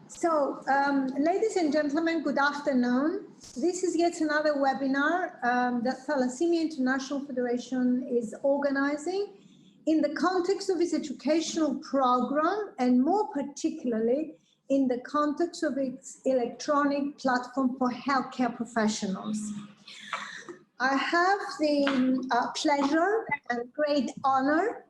Ladies and gentlemen, good afternoon. This is yet another webinar that Thalassemia International Federation is organizing in the context of its educational program, and more particularly in the context of its electronic platform for healthcare professionals. I have the pleasure and great honor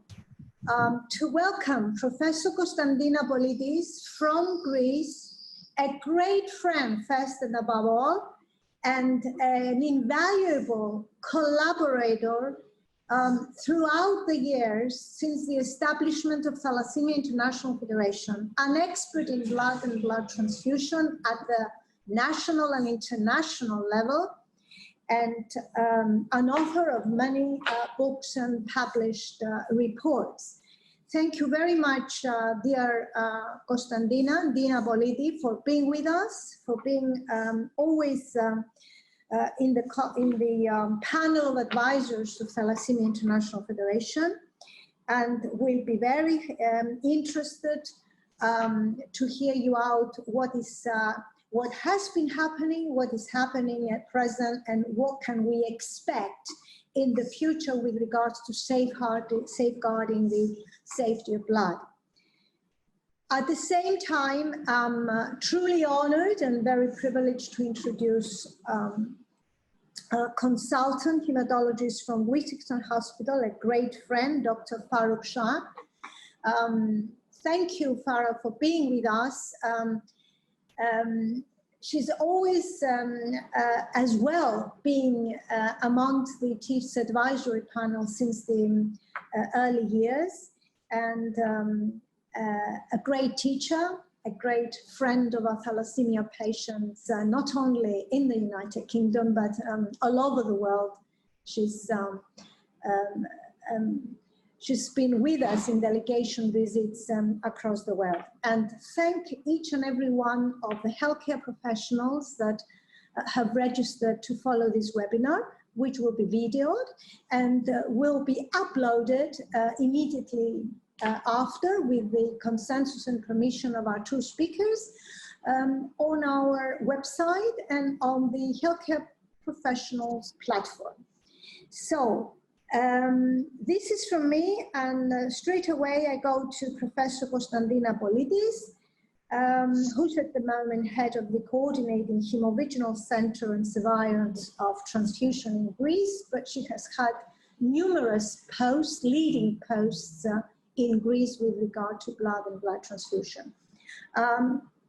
to welcome Professor Constantina Politis from Greece, a great friend first and above all, and an invaluable collaborator throughout the years since the establishment of Thalassemia International Federation, an expert in blood and blood transfusion at the national and international level, and an author of many books and published reports. Thank you very much, dear Constantina Politis, for being with us, for being always in the panel of advisors of Thalassemia International Federation, and we'll be very interested to hear you out what has been happening, what is happening at present, and what can we expect in the future with regards to safeguarding the safety of blood. At the same time, I'm truly honored and very privileged to introduce a consultant hematologist from Whittington Hospital, a great friend, Dr. Farrukh Shah. Thank you, Farrukh, for being with us. She's always, as well, being amongst the Chiefs Advisory Panel since the early years, and a great teacher, a great friend of our thalassemia patients, not only in the United Kingdom, but all over the world. She's been with us in delegation visits across the world. And thank each and every one of the healthcare professionals that have registered to follow this webinar, which will be videoed and will be uploaded immediately after, with the consensus and permission of our two speakers, on our website and on the healthcare professionals platform. So, this is from me, and straight away I go to Professor Constantina Politis, who's at the moment head of the Coordinating Hemoregional Center and Surveillance of Transfusion in Greece, but she has had numerous posts, leading posts in Greece with regard to blood and blood transfusion.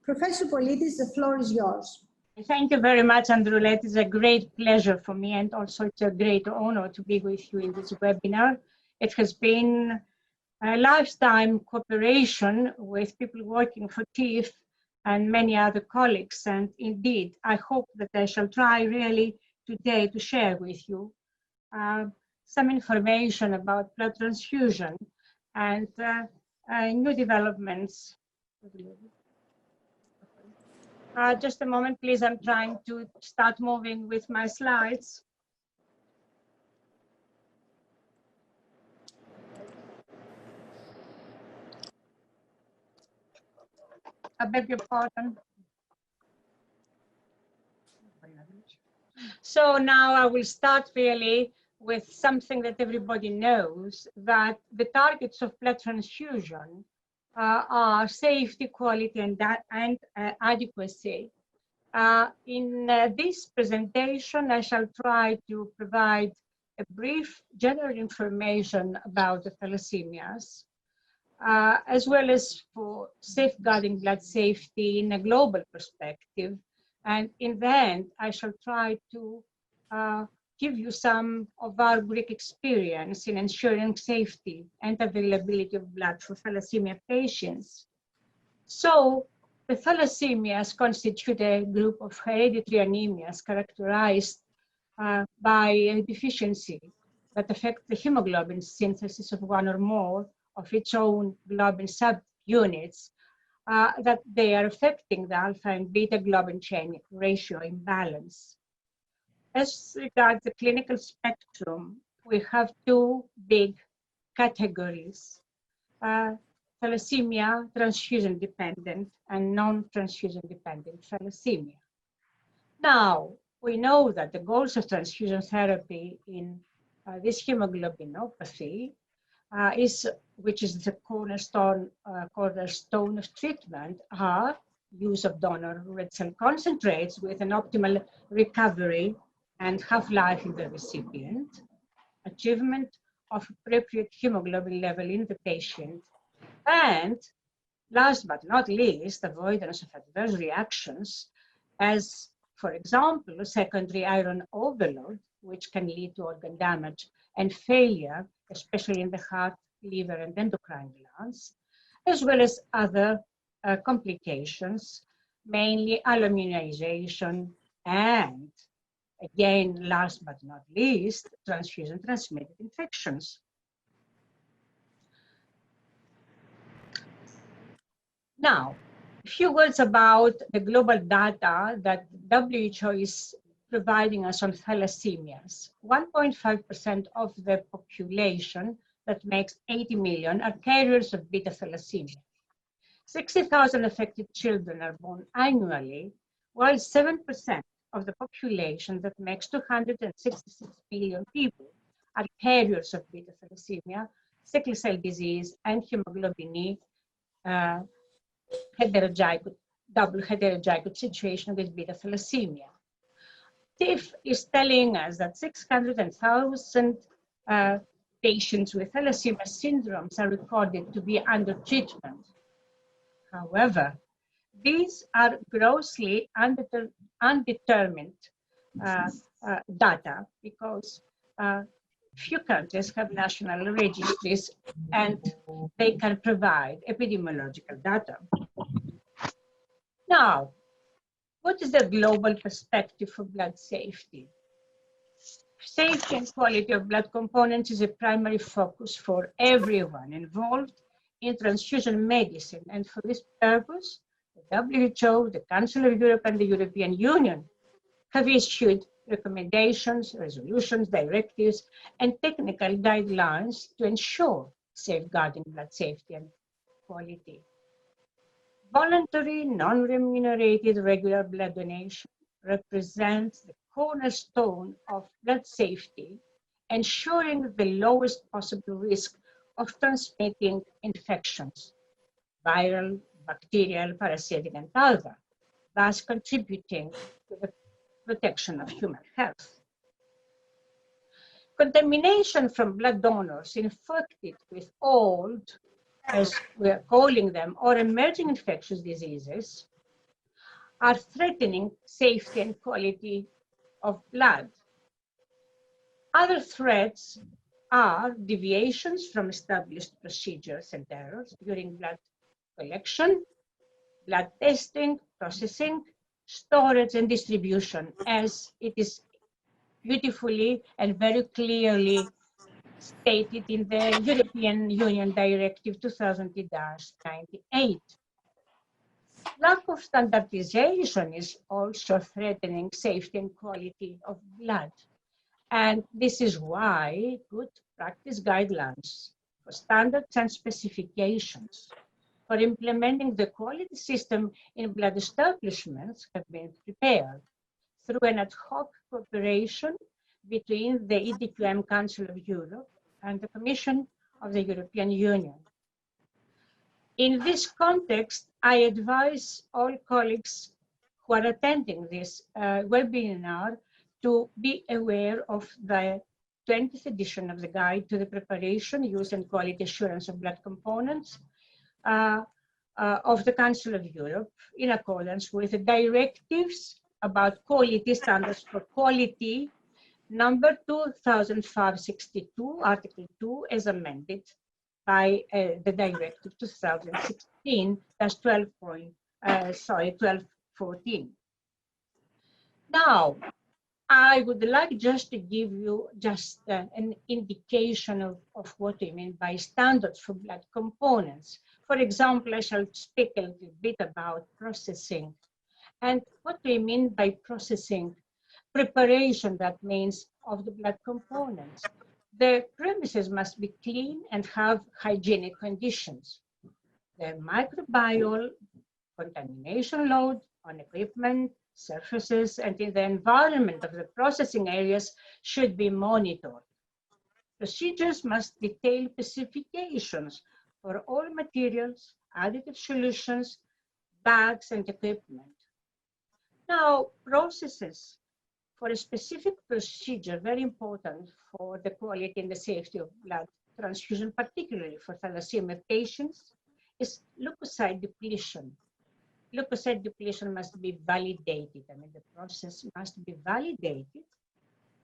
Professor Politis, the floor is yours. Thank you very much, Androulette. It's a great pleasure for me, and also it's a great honor to be with you in this webinar. It has been a lifetime cooperation with people working for TIF and many other colleagues, and indeed, I hope that I shall try really today to share with you some information about blood transfusion and new developments. Just a moment, please. I'm trying to start moving with my slides. I beg your pardon. So now I will start really with something that everybody knows, that the targets of blood transfusion are safety, quality, and adequacy. In this presentation, I shall try to provide a brief general information about the thalassemias, as well as for safeguarding blood safety in a global perspective. And in the end, I shall try to give you some of our Greek experience in ensuring safety and availability of blood for thalassemia patients. So, the thalassemias constitute a group of hereditary anemias characterized by a deficiency that affects the hemoglobin synthesis of one or more of its own globin subunits, that they are affecting the alpha and beta globin chain ratio imbalance. As regards the clinical spectrum, we have two big categories. thalassemia, transfusion dependent, and non-transfusion dependent thalassemia. Now, we know that the goals of transfusion therapy in this hemoglobinopathy which is the cornerstone of treatment, are use of donor red cell concentrates with an optimal recovery and half-life in the recipient, achievement of appropriate hemoglobin level in the patient, and last but not least, avoidance of adverse reactions as, for example, secondary iron overload, which can lead to organ damage and failure, especially in the heart, liver, and endocrine glands, as well as other complications, mainly alloimmunization and, again, last but not least, transfusion-transmitted infections. Now, a few words about the global data that WHO is providing us on thalassemias. 1.5% of the population, that makes 80 million, are carriers of beta thalassemia. 60,000 affected children are born annually, while 7% of the population, that makes 266 million people, are carriers of beta thalassemia, sickle cell disease, and hemoglobin E double heterozygote situation with beta thalassemia. TIFF is telling us that 600,000 patients with thalassemia syndromes are recorded to be under treatment. However, these are grossly undetermined data because few countries have national registries and they can provide epidemiological data. Now, what is the global perspective for blood safety? Safety and quality of blood components is a primary focus for everyone involved in transfusion medicine. And for this purpose, the WHO, the Council of Europe, and the European Union have issued recommendations, resolutions, directives, and technical guidelines to ensure safeguarding blood safety and quality. Voluntary, non-remunerated regular blood donation represents the cornerstone of blood safety, ensuring the lowest possible risk of transmitting infections, viral, bacterial, parasitic, and other, thus contributing to the protection of human health. Contamination from blood donors infected with old, as we're calling them, or emerging infectious diseases, are threatening safety and quality of blood. Other threats are deviations from established procedures and errors during blood collection, blood testing, processing, storage, and distribution, as it is beautifully and very clearly stated in the European Union Directive 2000/98. Lack of standardization is also threatening safety and quality of blood. And this is why good practice guidelines for standards and specifications for implementing the quality system in blood establishments have been prepared through an ad hoc cooperation between the EDQM Council of Europe and the Commission of the European Union. In this context, I advise all colleagues who are attending this webinar to be aware of the 20th edition of the Guide to the Preparation, Use and Quality Assurance of Blood Components of the Council of Europe, in accordance with the directives about quality standards for quality, number 2005/62, Article 2, as amended by the Directive 2016/1214. Now, I would like just to give you just an indication of what I mean by standards for blood components. For example, I shall speak a little bit about processing. And what do I mean by processing? Preparation, that means, of the blood components. The premises must be clean and have hygienic conditions. The microbial contamination load on equipment, surfaces, and in the environment of the processing areas should be monitored. Procedures must detail specifications for all materials, additive solutions, bags, and equipment. Now, processes for a specific procedure, very important for the quality and the safety of blood transfusion, particularly for thalassemia patients, is leukocyte depletion. Leukocyte depletion must be validated. I mean, the process must be validated.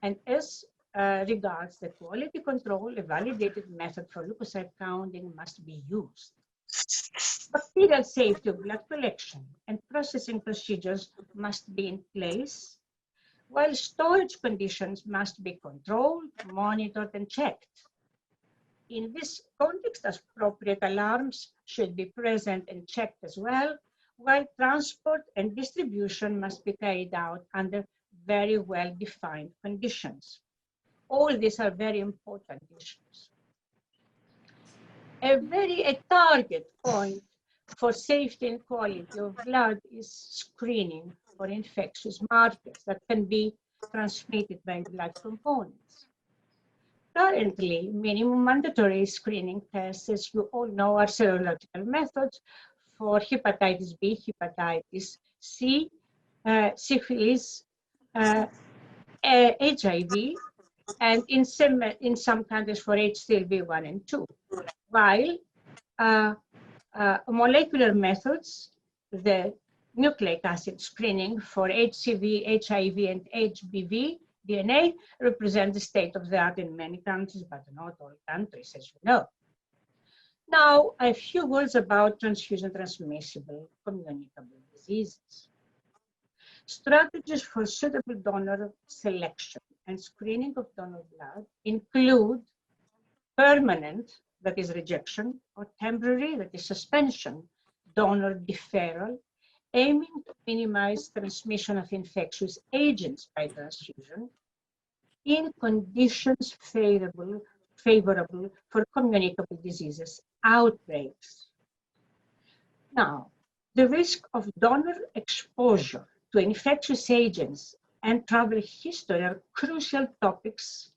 And as regards the quality control, a validated method for leukocyte counting must be used. Bacterial safety of blood collection and processing procedures must be in place, while storage conditions must be controlled, monitored, and checked. In this context, appropriate alarms should be present and checked as well, while transport and distribution must be carried out under very well-defined conditions. All these are very important issues. A target point for safety and quality of blood is screening for infectious markers that can be transmitted by blood components. Currently, minimum mandatory screening tests, as you all know, are serological methods for hepatitis B, hepatitis C, syphilis, HIV, and in some countries for HCLV1 and 2. While molecular methods, the nucleic acid screening for HCV, HIV, and HBV DNA represent the state of the art in many countries, but not all countries, as you know. Now, a few words about transfusion transmissible communicable diseases. Strategies for suitable donor selection and screening of donor blood include permanent, that is rejection, or temporary, that is suspension, donor deferral, aiming to minimize transmission of infectious agents by transfusion in conditions favorable for communicable diseases outbreaks. Now, the risk of donor exposure to infectious agents and travel history are crucial topics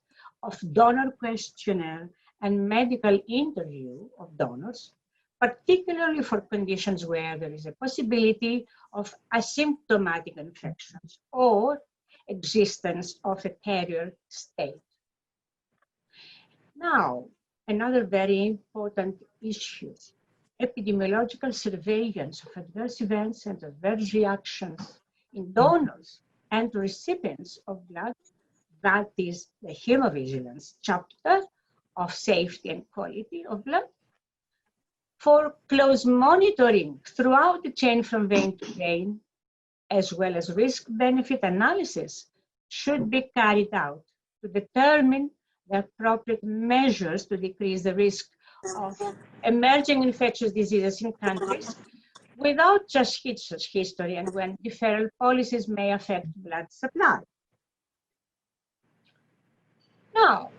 of donor questionnaire and medical interview of donors, particularly for conditions where there is a possibility of asymptomatic infections or existence of a carrier state. Now, another very important issue, epidemiological surveillance of adverse events and adverse reactions in donors and recipients of blood. That is the hemovigilance chapter of safety and quality of blood. For close monitoring throughout the chain from vein to vein, as well as risk-benefit analysis, should be carried out to determine the appropriate measures to decrease the risk of emerging infectious diseases in countries without just history and when deferral policies may affect blood supply. Now,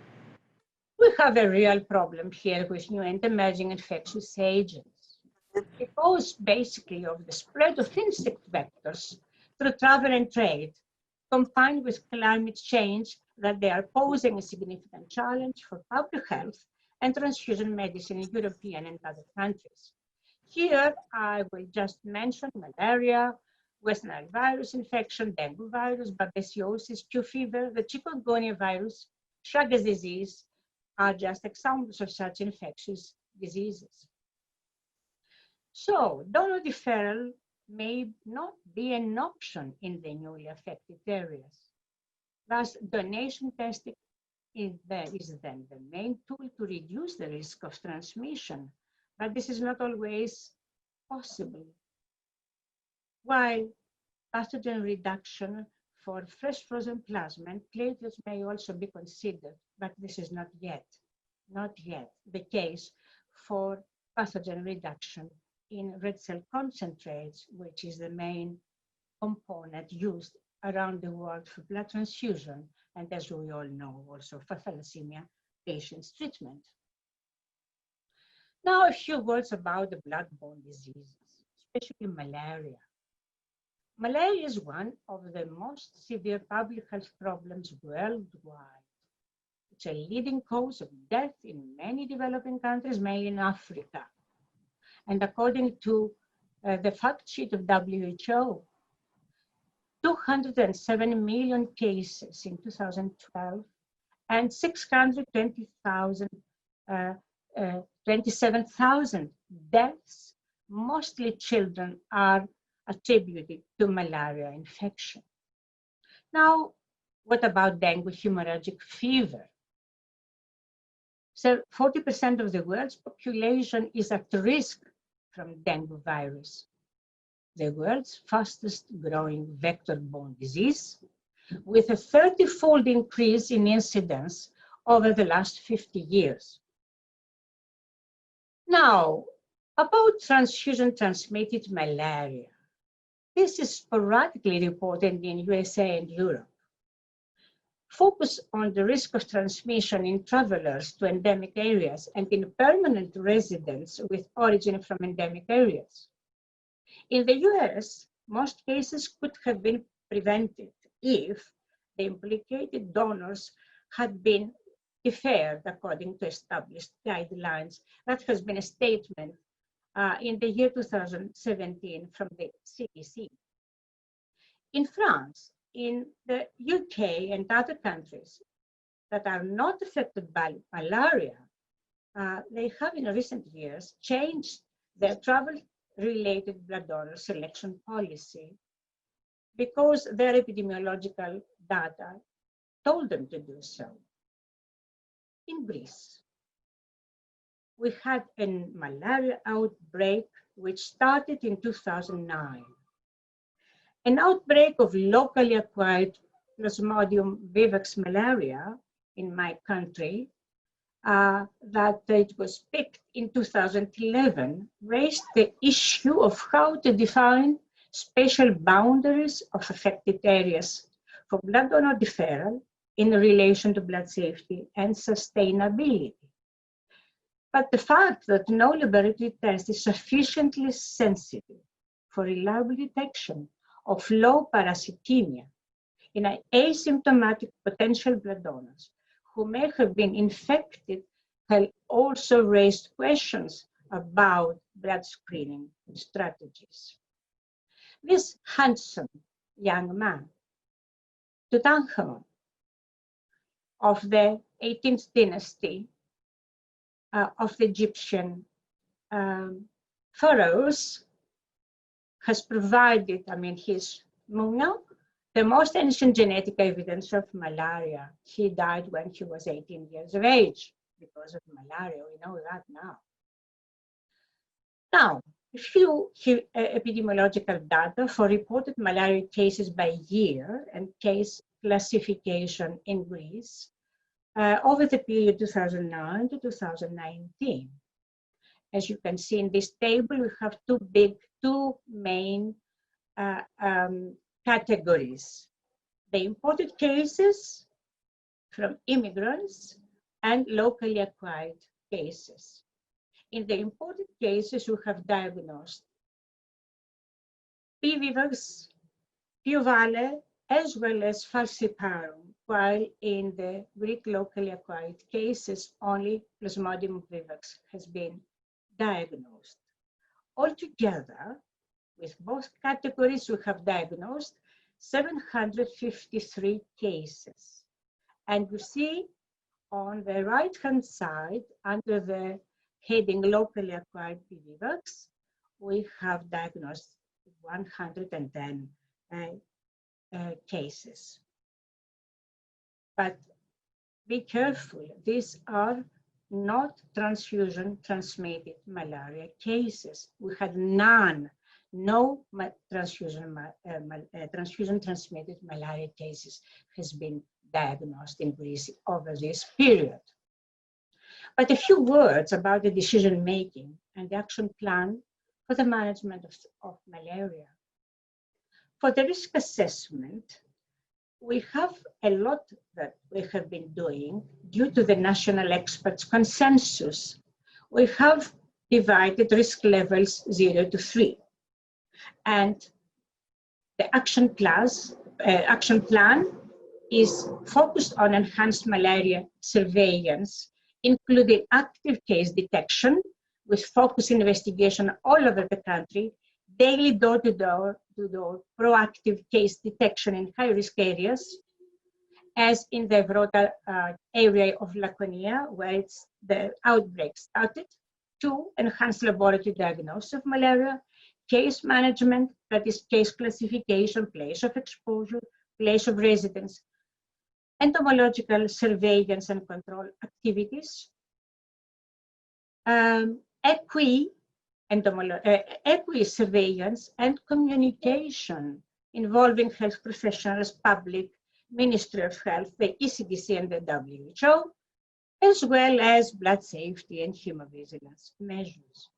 we have a real problem here with new and emerging infectious agents because basically of the spread of insect vectors through travel and trade, combined with climate change, that they are posing a significant challenge for public health and transfusion medicine in European and other countries. Here, I will just mention malaria, West Nile virus infection, dengue virus, babesiosis, Q fever, the chikungunya virus, Chagas disease are just examples of such infectious diseases. So, donor deferral may not be an option in the newly affected areas. Thus, donation testing is then the main tool to reduce the risk of transmission, but this is not always possible. While pathogen reduction for fresh frozen plasma and platelets may also be considered, but this is not yet the case for pathogen reduction in red cell concentrates, which is the main component used around the world for blood transfusion, and as we all know, also for thalassemia patients' treatment. Now, a few words about the blood-borne diseases, especially malaria. Malaria is one of the most severe public health problems worldwide. It's a leading cause of death in many developing countries, mainly in Africa. And according to the fact sheet of WHO, 207 million cases in 2012 and 27,000 deaths, mostly children, are attributed to malaria infection. Now, what about dengue hemorrhagic fever? So 40% of the world's population is at risk from dengue virus, the world's fastest growing vector-borne disease, with a 30-fold increase in incidence over the last 50 years. Now, about transfusion-transmitted malaria. This is sporadically reported in USA and Europe. Focus on the risk of transmission in travelers to endemic areas and in permanent residents with origin from endemic areas. In the US, most cases could have been prevented if the implicated donors had been deferred according to established guidelines. That has been a statement in the year 2017 from the CDC. In France, in the UK and other countries that are not affected by malaria, they have in recent years changed their travel-related blood donor selection policy because their epidemiological data told them to do so. In Greece, we had a malaria outbreak which started in 2009. An outbreak of locally acquired Plasmodium vivax malaria in my country, that it was picked in 2011, raised the issue of how to define spatial boundaries of affected areas for blood donor deferral in relation to blood safety and sustainability. But the fact that no laboratory test is sufficiently sensitive for reliable detection of low parasitemia in asymptomatic potential blood donors who may have been infected have also raised questions about blood screening strategies. This handsome young man, Tutankhamun, of the 18th dynasty of the Egyptian pharaohs, has provided, his mumia, the most ancient genetic evidence of malaria. He died when he was 18 years of age because of malaria. We know that now. Now, a few epidemiological data for reported malaria cases by year and case classification in Greece over the period 2009 to 2019. As you can see in this table, we have two main categories: the imported cases from immigrants and locally acquired cases. In the imported cases, we have diagnosed P. vivax, P. ovale, as well as falciparum, while in the Greek locally acquired cases, only Plasmodium vivax has been diagnosed. Altogether, with both categories, we have diagnosed 753 cases. And you see on the right-hand side, under the heading locally acquired P. vivax, we have diagnosed 110 cases. But be careful, these are not transfusion-transmitted malaria cases. We had no transfusion-transmitted malaria cases has been diagnosed in Greece over this period. But a few words about the decision-making and the action plan for the management of malaria. For the risk assessment, we have a lot that we have been doing due to the national experts' consensus. We have divided risk levels 0 to 3. And the action plan is focused on enhanced malaria surveillance, including active case detection with focused investigation all over the country, daily door-to-door proactive case detection in high-risk areas, as in the broader area of Laconia, where the outbreak started, to enhance laboratory diagnosis of malaria, case management, that is case classification, place of exposure, place of residence, entomological surveillance and control activities, equi surveillance and communication involving health professionals, public, Ministry of Health, the ECDC and the WHO, as well as blood safety and hemovigilance measures.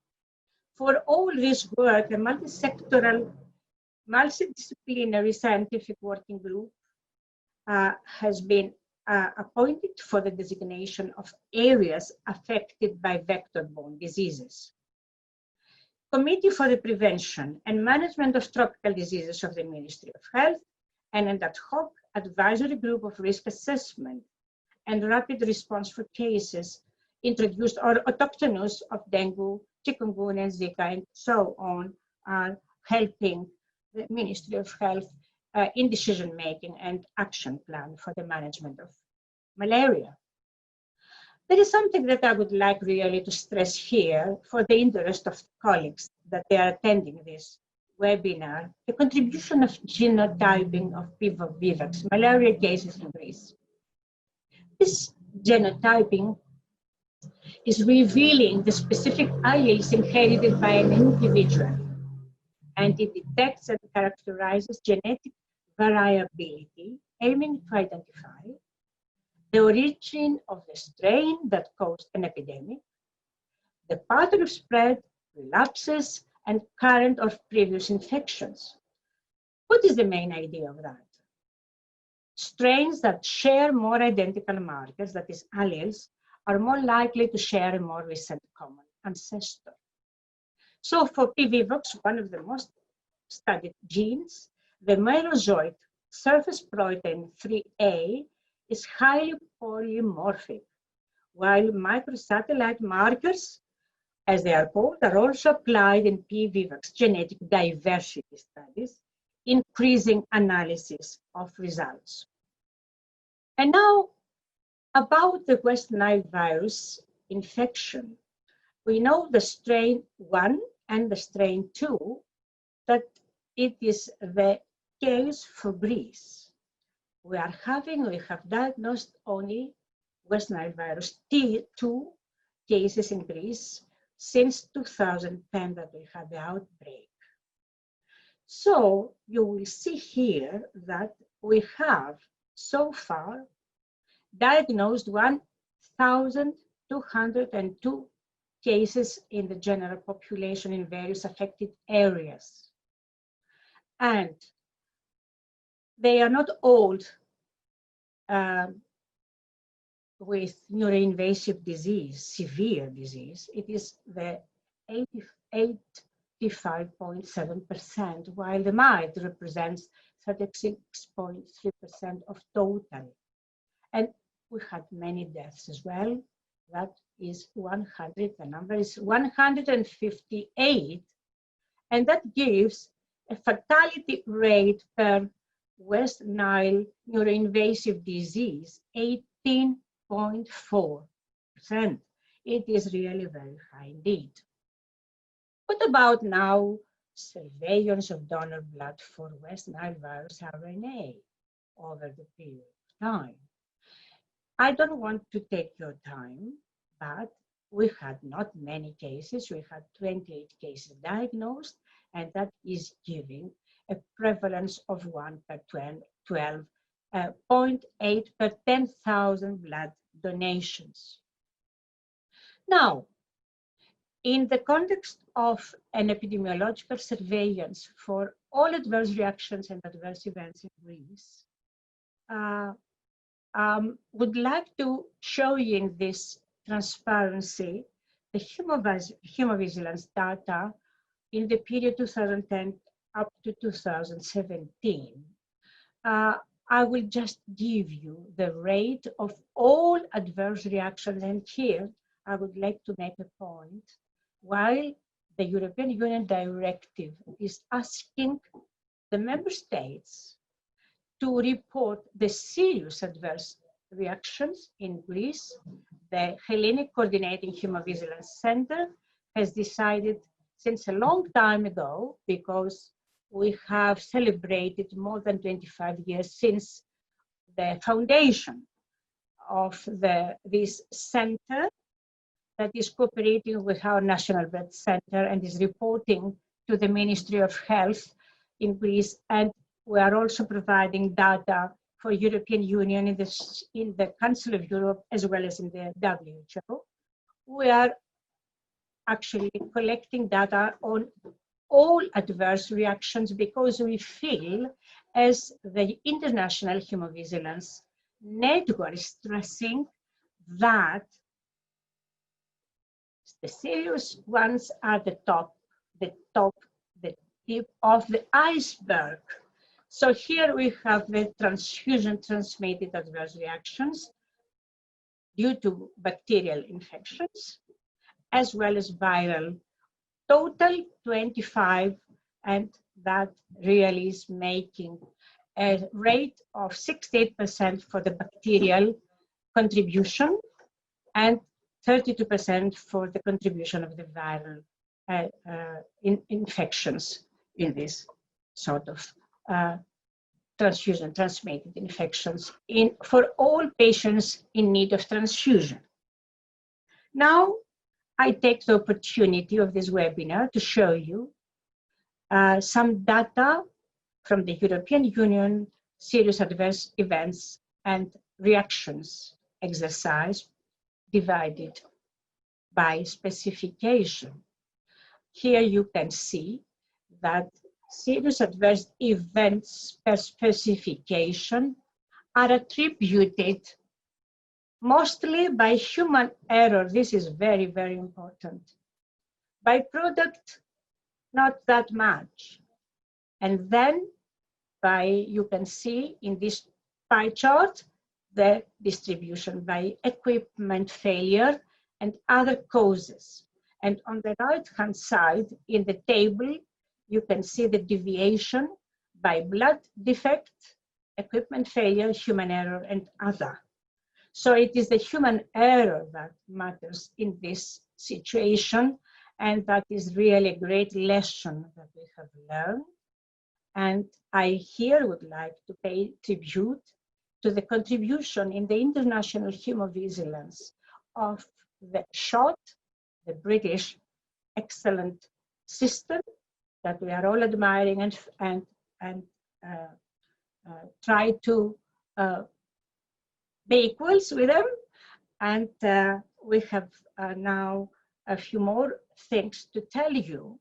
For all this work, a multi-sectoral, multidisciplinary scientific working group has been appointed for the designation of areas affected by vector-borne diseases. Committee for the Prevention and Management of Tropical Diseases of the Ministry of Health, and an ad hoc advisory group of risk assessment and rapid response for cases introduced or autochthonous of dengue, chikungunya, Zika, and so on, are helping the Ministry of Health in decision-making and action plan for the management of malaria. There is something that I would like really to stress here for the interest of colleagues that they are attending this webinar, the contribution of genotyping of PIVX, malaria cases in Greece. This genotyping is revealing the specific alleles inherited by an individual, and it detects and characterizes genetic variability, aiming to identify the origin of the strain that caused an epidemic, the pattern of spread, relapses, and current or previous infections. What is the main idea of that? Strains that share more identical markers, that is alleles, are more likely to share a more recent common ancestor. So for PIVX, one of the most studied genes, the merozoite surface protein 3A is highly polymorphic, while microsatellite markers, as they are called, are also applied in PIVX genetic diversity studies, increasing analysis of results. And now, about the West Nile virus infection. We know the strain 1 and the strain 2, that it is the case for Greece. We have diagnosed only West Nile virus 2 cases in Greece since 2010 that we had the outbreak. So you will see here that we have so far diagnosed 1,202 cases in the general population in various affected areas. And they are not all with neuroinvasive disease, severe disease. It is the 85.7%, while the mild represents 36.3% of total. And we had many deaths as well. That is 100, the number is 158, and that gives a fatality rate per West Nile neuroinvasive disease, 18.4%. It is really very high indeed. What about now surveillance of donor blood for West Nile virus RNA over the period of time? I don't want to take your time, but we had not many cases. We had 28 cases diagnosed, and that is giving a prevalence of 1 per 12.8 per 10,000 blood donations. Now, in the context of an epidemiological surveillance for all adverse reactions and adverse events in Greece, would like to show you in this transparency the hemovigilance data in the period 2010 up to 2017. I will just give you the rate of all adverse reactions, and here I would like to make a point. While the European Union directive is asking the member states to report the serious adverse reactions in Greece, the Hellenic Coordinating Hemovigilance Center has decided since a long time ago, because we have celebrated more than 25 years since the foundation of this center that is cooperating with our National Blood Center and is reporting to the Ministry of Health in Greece. And we are also providing data for European Union in the Council of Europe as well as in the WHO. We are actually collecting data on all adverse reactions because we feel, as the International Hemovigilance Network is stressing, that the serious ones are the tip of the iceberg. So here we have the transfusion-transmitted adverse reactions due to bacterial infections, as well as viral. Total 25, and that really is making a rate of 68% for the bacterial contribution and 32% for the contribution of the viral infections in this sort of transfusion-transmitted infections for all patients in need of transfusion. Now, I take the opportunity of this webinar to show you some data from the European Union Serious Adverse Events and Reactions exercise divided by specification. Here you can see that serious adverse events per specification are attributed mostly by human error. This is very, very important. By product, not that much. And then you can see in this pie chart, the distribution by equipment failure and other causes. And on the right-hand side, in the table, you can see the deviation by blood defect, equipment failure, human error, and other. So it is the human error that matters in this situation, and that is really a great lesson that we have learned. And I here would like to pay tribute to the contribution in the international hemovigilance of the SHOT, the British excellent system that we are all admiring and try to be equals with them. And we have now a few more things to tell you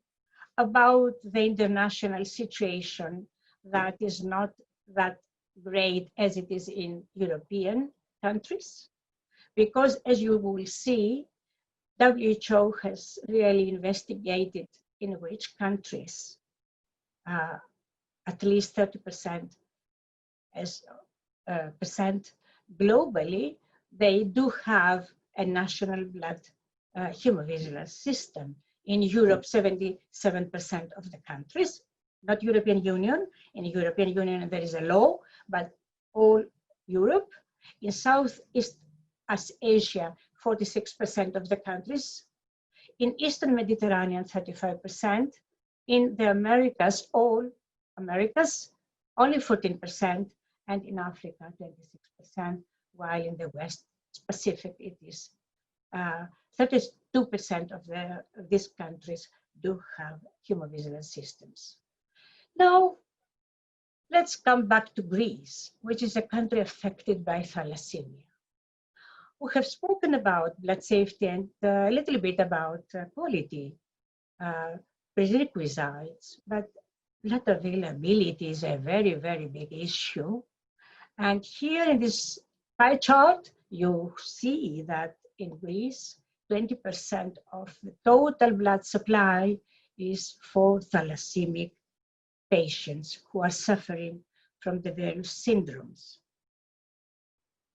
about the international situation that is not that great as it is in European countries. Because as you will see, WHO has really investigated in which countries at least 30% percent globally, they do have a national blood hemovigilance system. In Europe, 77% of the countries, not European Union. In European Union, there is a law, but all Europe. In Southeast Asia, 46% of the countries. In Eastern Mediterranean, 35%. In the Americas, all Americas, only 14%. And in Africa, 26%, while in the West Pacific, it is 32% of these countries do have hemovigilance systems. Now, let's come back to Greece, which is a country affected by thalassemia. We have spoken about blood safety and a little bit about quality prerequisites, but blood availability is a very, very big issue. And here in this pie chart, you see that in Greece, 20% of the total blood supply is for thalassemic patients who are suffering from the various syndromes.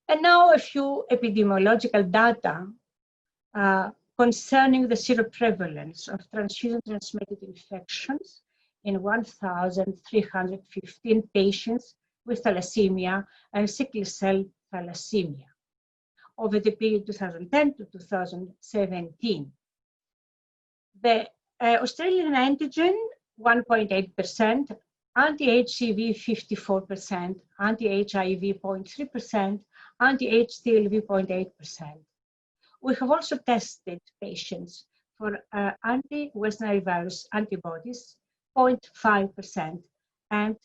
And now a few epidemiological data concerning the seroprevalence of transfusion-transmitted infections in 1,315 patients with thalassemia and sickle cell thalassemia over the period 2010 to 2017. The Australian antigen, 1.8%, anti-HCV, 54%, anti-HIV, 0.3%, anti-HTLV, 0.8%. We have also tested patients for anti-West Nile virus antibodies, 0.5%, and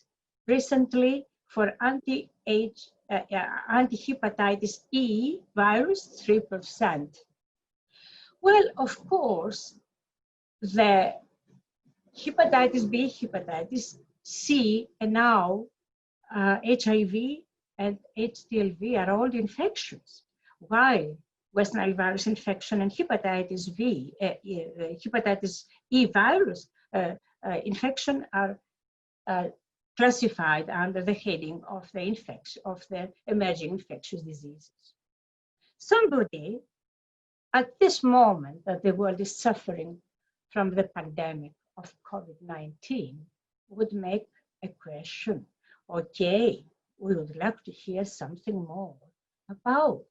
recently for anti-hepatitis E virus, 3%. Well, of course, the hepatitis B, hepatitis C, and now HIV and HTLV are all infections, while West Nile virus infection and hepatitis E virus infection are classified under the heading of the emerging infectious diseases. Somebody at this moment that the world is suffering from the pandemic of COVID-19 would make a question. Okay, we would like to hear something more about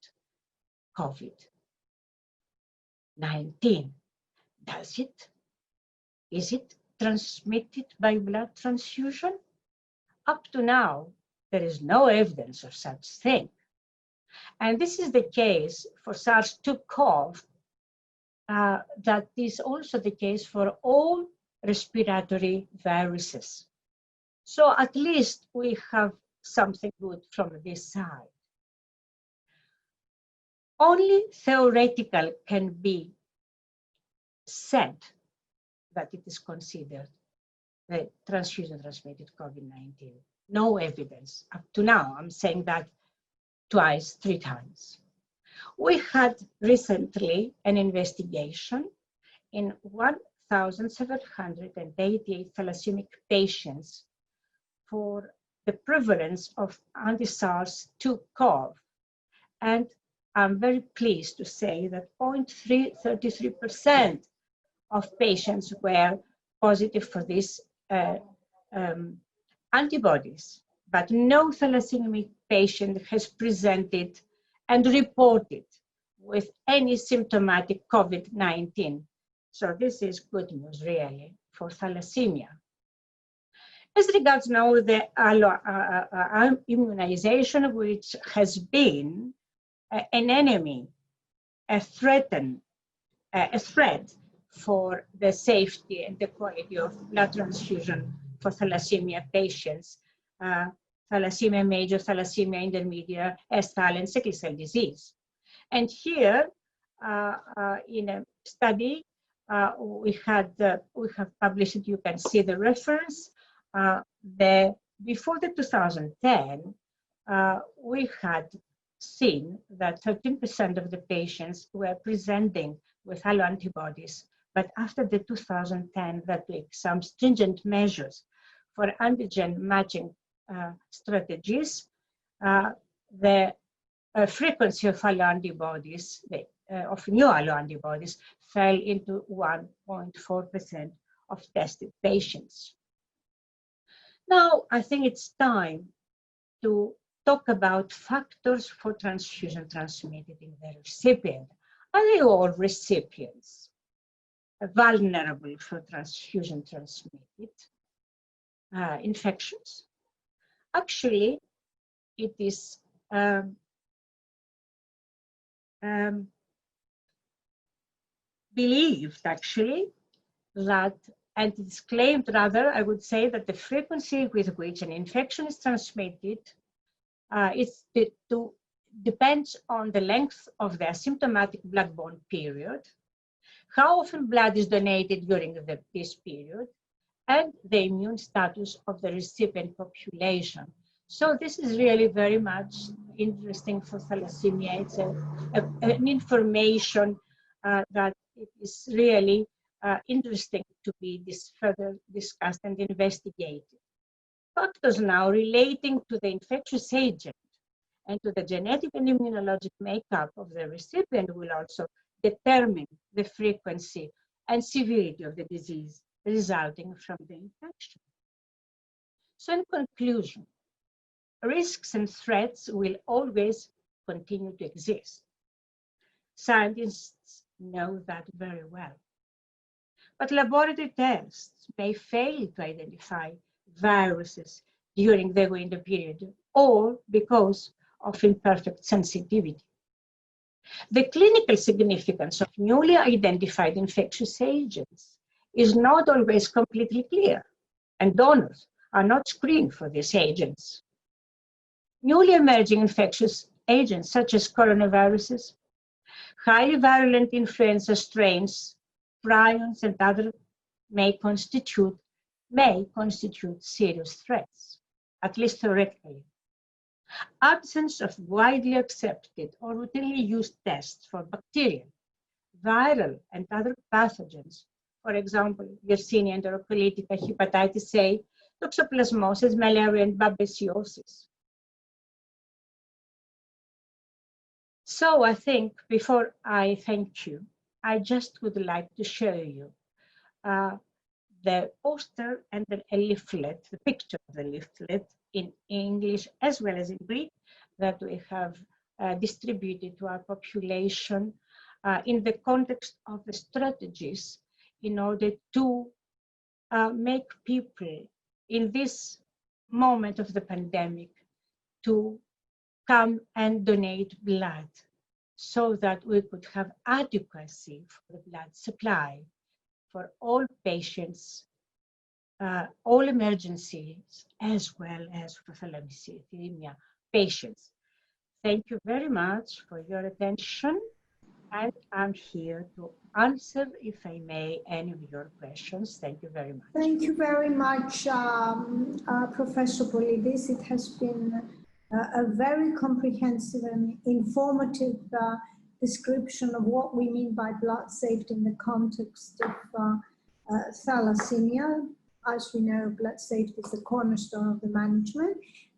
COVID-19. Is it transmitted by blood transfusion? Up to now, there is no evidence of such thing. And this is the case for SARS-2-CoV. That is also the case for all respiratory viruses. So at least we have something good from this side. Only theoretical can be said that it is considered the transfusion-transmitted COVID-19. No evidence up to now. I'm saying that twice, 3 times. We had recently an investigation in 1,788 thalassemic patients for the prevalence of anti-SARS-2-CoV. And I'm very pleased to say that 0.33% of patients were positive for these antibodies, but no thalassemic patient has presented and reported with any symptomatic COVID-19. So this is good news, really, for thalassemia. As regards now the immunization, which has been an enemy, a threat for the safety and the quality of blood transfusion for thalassemia patients, thalassemia major, thalassemia intermediate, S-thal, and sickle cell disease. And here, in a study, we have published it. You can see the reference. Before the 2010, we had seen that 13% of the patients were presenting with alloantibodies. But after the 2010, that took some stringent measures for antigen matching strategies, the frequency of alloantibodies, of new alloantibodies, fell into 1.4% of tested patients. Now, I think it's time to talk about factors for transfusion transmitted in the recipient. Are they all recipients vulnerable for transfusion transmitted infections? Actually, it is believed actually that, and it's claimed rather, I would say that the frequency with which an infection is transmitted depends on the length of the asymptomatic blood-borne period, how often blood is donated during this period, and the immune status of the recipient population. So this is really very much interesting for thalassemia. It's an information that it is really interesting to be further discussed and investigated. Factors now relating to the infectious agent and to the genetic and immunologic makeup of the recipient will also determine the frequency and severity of the disease resulting from the infection. So in conclusion, risks and threats will always continue to exist. Scientists know that very well. But laboratory tests may fail to identify viruses during the window period or because of imperfect sensitivity. The clinical significance of newly identified infectious agents is not always completely clear, and donors are not screened for these agents. Newly emerging infectious agents such as coronaviruses, highly virulent influenza strains, prions, and others may constitute serious threats, at least theoretically. Absence of widely accepted or routinely used tests for bacterial, viral, and other pathogens, for example, Yersinia enterocolitica, hepatitis A, toxoplasmosis, malaria, and babesiosis. So I think before I thank you, I just would like to show you the poster and a leaflet, the picture of the leaflet in English as well as in Greek that we have distributed to our population in the context of the strategies in order to make people in this moment of the pandemic to come and donate blood so that we could have adequacy for the blood supply for all patients, all emergencies, as well as for thalassemia patients. Thank you very much for your attention, and I'm here to answer, if I may, any of your questions. Thank you very much. Thank you very much, Professor Politis. It has been a very comprehensive and informative description of what we mean by blood safety in the context of thalassemia. As we know, blood safety is the cornerstone of the management.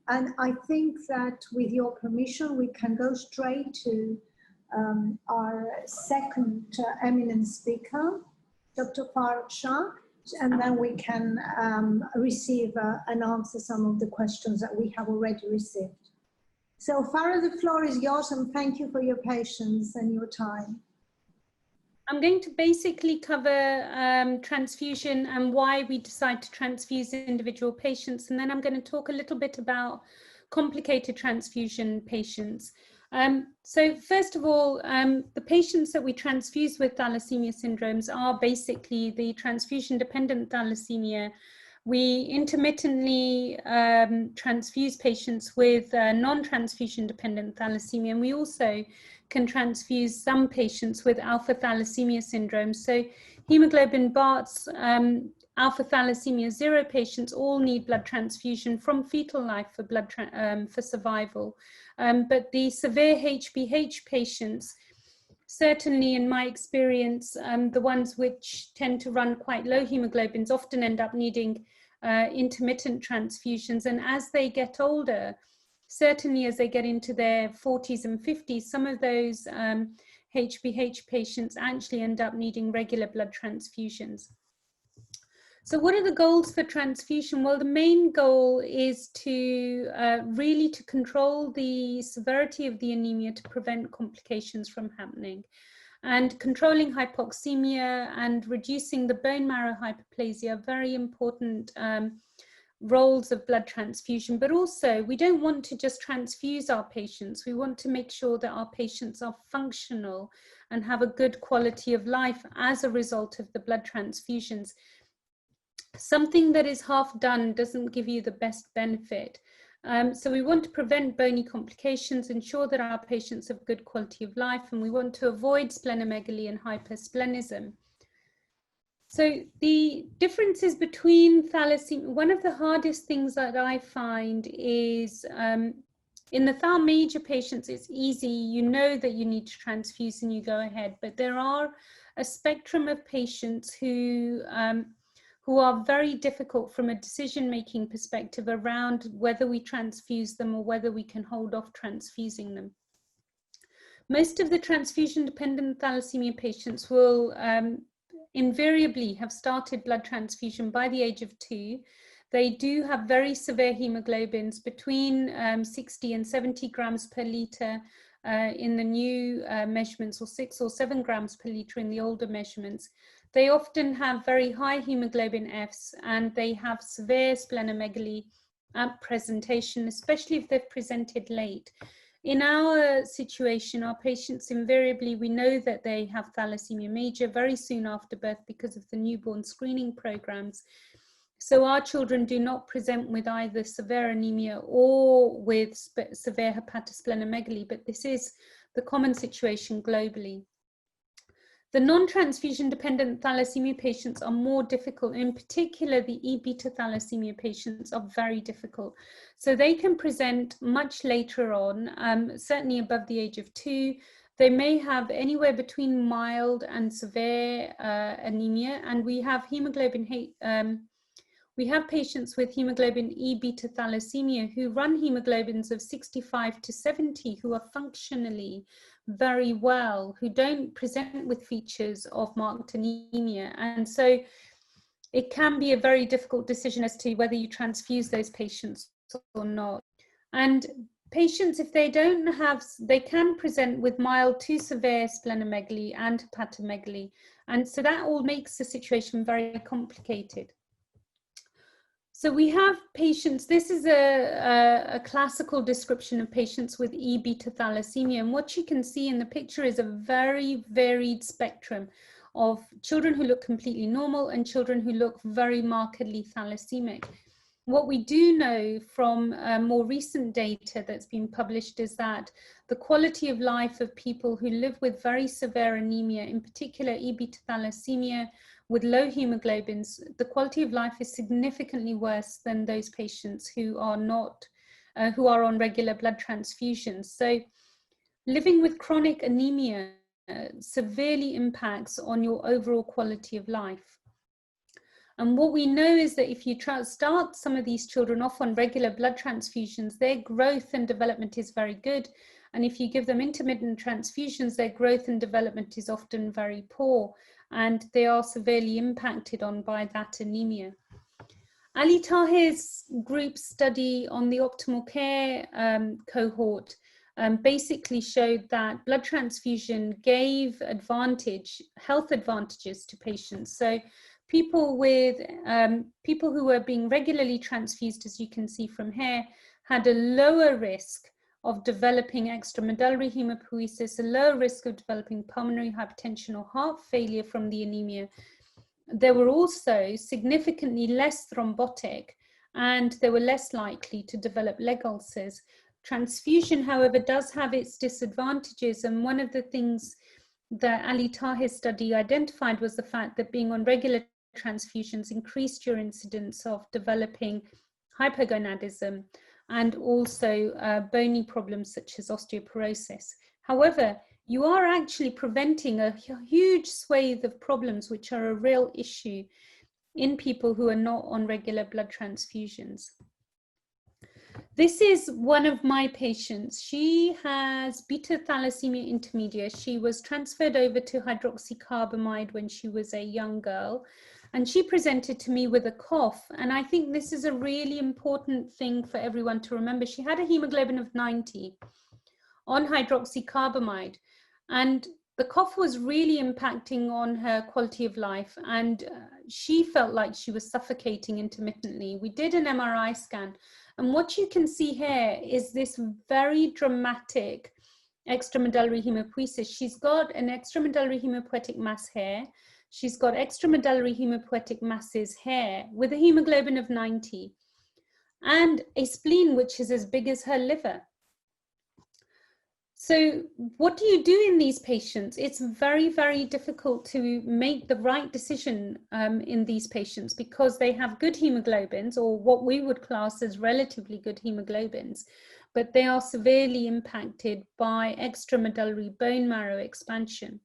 And I think that with your permission, we can go straight to our second eminent speaker, Dr. Farrukh Shah, and then we can receive and answer some of the questions that we have already received. So Farrukh, the floor is yours, and thank you for your patience and your time. I'm going to basically cover transfusion and why we decide to transfuse individual patients, and then I'm going to talk a little bit about complicated transfusion patients. So first of all, the patients that we transfuse with thalassemia syndromes are basically the transfusion-dependent thalassemia. We intermittently transfuse patients with non-transfusion dependent thalassemia, and we also can transfuse some patients with alpha thalassemia syndrome. So hemoglobin Bart's alpha thalassemia 0 patients all need blood transfusion from fetal life for for survival. But the severe HBH patients, certainly in my experience, the ones which tend to run quite low hemoglobins often end up needing intermittent transfusions. And as they get older, certainly as they get into their 40s and 50s, some of those HBH patients actually end up needing regular blood transfusions. So what are the goals for transfusion? Well, the main goal is to really to control the severity of the anemia to prevent complications from happening. And controlling hypoxemia and reducing the bone marrow hyperplasia are very important roles of blood transfusion. But also, we don't want to just transfuse our patients. We want to make sure that our patients are functional and have a good quality of life as a result of the blood transfusions. Something that is half done doesn't give you the best benefit. So we want to prevent bony complications, ensure that our patients have good quality of life, and we want to avoid splenomegaly and hypersplenism. So the differences between thalassemia, one of the hardest things that I find is In the Thal major patients, it's easy. You know that you need to transfuse and you go ahead. But there are a spectrum of patients who are very difficult from a decision-making perspective around whether we transfuse them or whether we can hold off transfusing them. Most of the transfusion-dependent thalassemia patients will invariably have started blood transfusion by the age of 2. They do have very severe hemoglobins between 60 and 70 grams per litre in the new measurements, or 6 or 7 grams per litre in the older measurements. They often have very high hemoglobin Fs, and they have severe splenomegaly at presentation, especially if they've presented late. In our situation, our patients invariably, we know that they have thalassemia major very soon after birth because of the newborn screening programs. So our children do not present with either severe anemia or with severe hepatosplenomegaly, but this is the common situation globally. The non-transfusion dependent thalassemia patients are more difficult. In particular, the E-beta thalassemia patients are very difficult. So they can present much later on, certainly above the age of 2. They may have anywhere between mild and severe anemia, and we have we have patients with hemoglobin E-beta thalassemia who run hemoglobins of 65 to 70 who are functionally very well, who don't present with features of marked anemia. And so it can be a very difficult decision as to whether you transfuse those patients or not. And patients, if they don't have, they can present with mild to severe splenomegaly and hepatomegaly. And so that all makes the situation very complicated. So we have patients, this is a classical description of patients with E-beta thalassemia. And what you can see in the picture is a very varied spectrum of children who look completely normal and children who look very markedly thalassemic. What we do know from more recent data that's been published is that the quality of life of people who live with very severe anemia, in particular E-beta thalassemia, with low hemoglobins, the quality of life is significantly worse than those patients who are not, who are on regular blood transfusions. So living with chronic anemia severely impacts on your overall quality of life. And what we know is that if you start some of these children off on regular blood transfusions, their growth and development is very good. And if you give them intermittent transfusions, their growth and development is often very poor, and they are severely impacted on by that anemia. Ali Tahir's group study on the optimal care cohort basically showed that blood transfusion gave health advantages to patients. So people who were being regularly transfused, as you can see from here, had a lower risk of developing extramedullary hematopoiesis, a lower risk of developing pulmonary hypertension or heart failure from the anemia. They were also significantly less thrombotic, and they were less likely to develop leg ulcers. Transfusion, however, does have its disadvantages, and one of the things that Ali Tahir's study identified was the fact that being on regular transfusions increased your incidence of developing hypogonadism and also bony problems such as osteoporosis. However, you are actually preventing a huge swathe of problems which are a real issue in people who are not on regular blood transfusions. This is one of my patients. She has beta thalassemia intermedia. She was transferred over to hydroxycarbamide when she was a young girl, and she presented to me with a cough. And I think this is a really important thing for everyone to remember. She had a hemoglobin of 90 on hydroxycarbamide, and the cough was really impacting on her quality of life, and she felt like she was suffocating intermittently. We did an MRI scan, and what you can see here is this very dramatic extramedullary hematopoiesis. She's got an extramedullary hematopoietic mass here. She's got extramedullary hematopoietic masses here with a hemoglobin of 90 and a spleen which is as big as her liver. So what do you do in these patients? It's very, very difficult to make the right decision in these patients because they have good hemoglobins, or what we would class as relatively good hemoglobins, but they are severely impacted by extramedullary bone marrow expansion.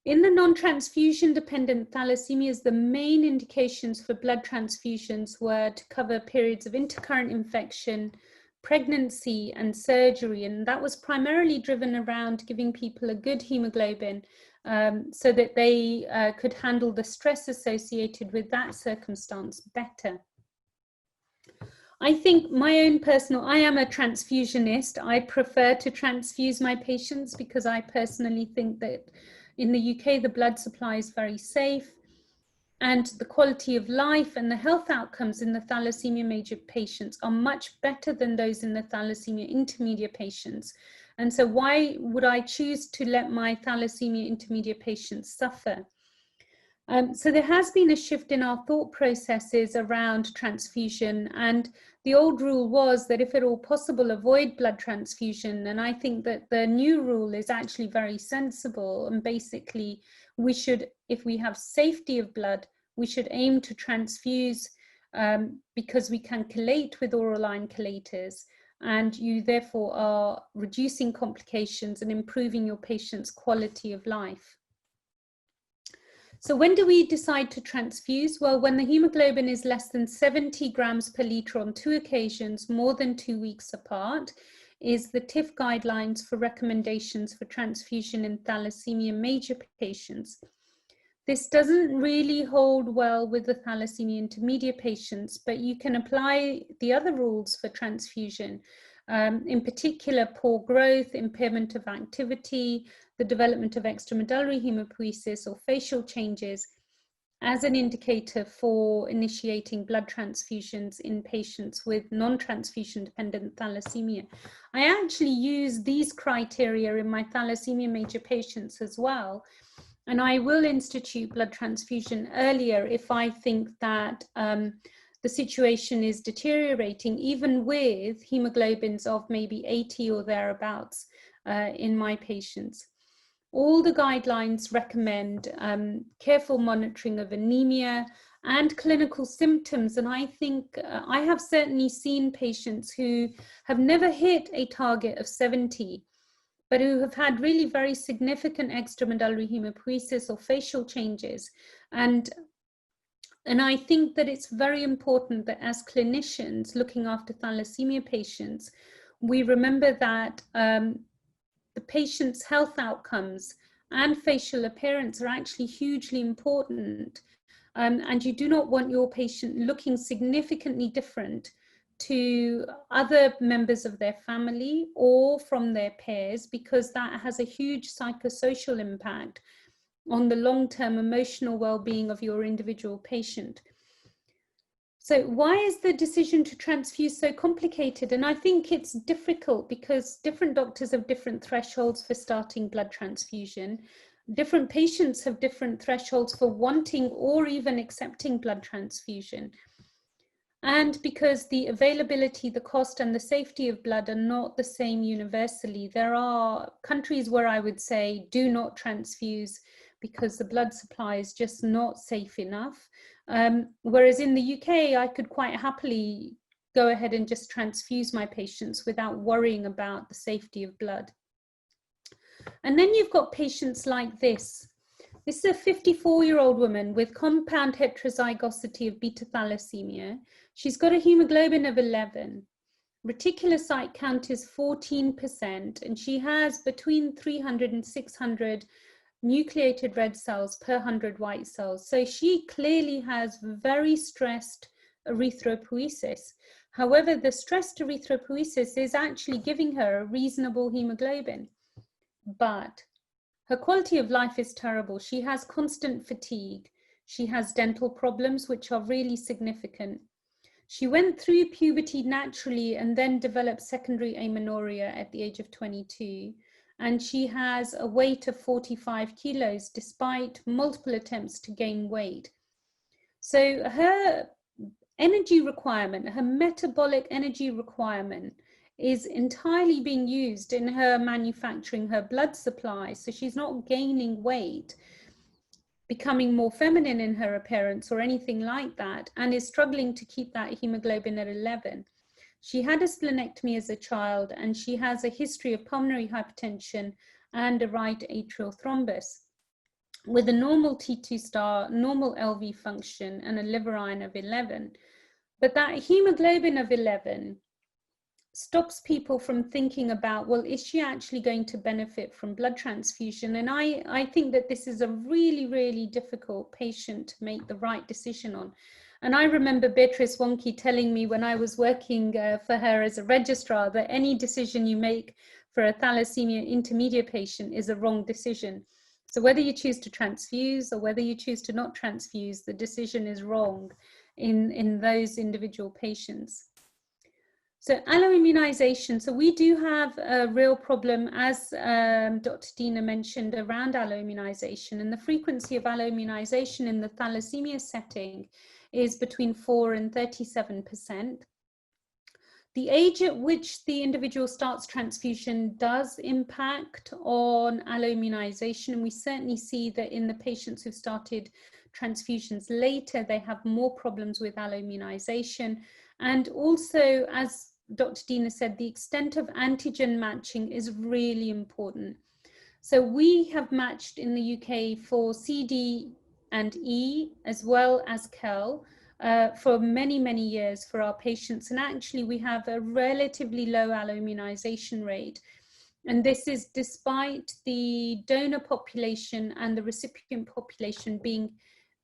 In the non-transfusion dependent thalassemias, the main indications for blood transfusions were to cover periods of intercurrent infection, pregnancy and surgery, and that was primarily driven around giving people a good hemoglobin so that they could handle the stress associated with that circumstance better. I think my own personal, I am a transfusionist. I prefer to transfuse my patients because I personally think that in the UK, the blood supply is very safe, and the quality of life and the health outcomes in the thalassemia major patients are much better than those in the thalassemia intermediate patients. And so why would I choose to let my thalassemia intermediate patients suffer? So there has been a shift in our thought processes around transfusion, and the old rule was that if at all possible, avoid blood transfusion. And I think that the new rule is actually very sensible, and basically we should, if we have safety of blood, we should aim to transfuse because we can chelate with oral iron chelators, and you therefore are reducing complications and improving your patient's quality of life. So when do we decide to transfuse? Well, when the hemoglobin is less than 70 grams per litre on 2 occasions, more than 2 weeks apart, is the TIF guidelines for recommendations for transfusion in thalassemia major patients. This doesn't really hold well with the thalassemia intermediate patients, but you can apply the other rules for transfusion, in particular poor growth, impairment of activity, the development of extramedullary hematopoiesis or facial changes as an indicator for initiating blood transfusions in patients with non-transfusion dependent thalassemia. I actually use these criteria in my thalassemia major patients as well, and I will institute blood transfusion earlier if I think that the situation is deteriorating, even with hemoglobins of maybe 80 or thereabouts in my patients. All the guidelines recommend careful monitoring of anemia and clinical symptoms. And I think I have certainly seen patients who have never hit a target of 70, but who have had really very significant extramedullary hematopoiesis or facial changes. And I think that it's very important that as clinicians looking after thalassemia patients, we remember that the patient's health outcomes and facial appearance are actually hugely important. And you do not want your patient looking significantly different to other members of their family or from their peers, because that has a huge psychosocial impact on the long-term emotional well-being of your individual patient. So why is the decision to transfuse so complicated? And I think it's difficult because different doctors have different thresholds for starting blood transfusion. Different patients have different thresholds for wanting or even accepting blood transfusion. And because the availability, the cost and the safety of blood are not the same universally, there are countries where I would say do not transfuse because the blood supply is just not safe enough. Whereas in the UK, I could quite happily go ahead and just transfuse my patients without worrying about the safety of blood. And then you've got patients like this. This is a 54-year-old woman with compound heterozygosity of beta thalassemia. She's got a hemoglobin of 11. Reticulocyte count is 14%, and she has between 300 and 600 nucleated red cells per 100 white cells. So she clearly has very stressed erythropoiesis. However, the stressed erythropoiesis is actually giving her a reasonable hemoglobin, but her quality of life is terrible. She has constant fatigue. She has dental problems, which are really significant. She went through puberty naturally and then developed secondary amenorrhea at the age of 22. And she has a weight of 45 kilos despite multiple attempts to gain weight. So her energy requirement, her metabolic energy requirement is entirely being used in her manufacturing her blood supply. So she's not gaining weight, becoming more feminine in her appearance or anything like that, and is struggling to keep that hemoglobin at 11. She had a splenectomy as a child, and she has a history of pulmonary hypertension and a right atrial thrombus with a normal T2 star, normal LV function, and a liver iron of 11. But that hemoglobin of 11 stops people from thinking about, well, is she actually going to benefit from blood transfusion? And I think that this is a really, really difficult patient to make the right decision on. And I remember Beatrice Wonke telling me when I was working for her as a registrar that any decision you make for a thalassemia intermediate patient is a wrong decision. So whether you choose to transfuse or whether you choose to not transfuse, the decision is wrong in those individual patients. So alloimmunization, so we do have a real problem, as Dr. Dina mentioned, around alloimmunization, and the frequency of alloimmunization in the thalassemia setting is between 4 and 37%. The age at which the individual starts transfusion does impact on alloimmunization, and we certainly see that in the patients who started transfusions later, they have more problems with alloimmunization. And also, as Dr. Dina said, the extent of antigen matching is really important. So we have matched in the UK for CD and E as well as KEL for many, many years for our patients. And actually we have a relatively low alloimmunization rate. And this is despite the donor population and the recipient population being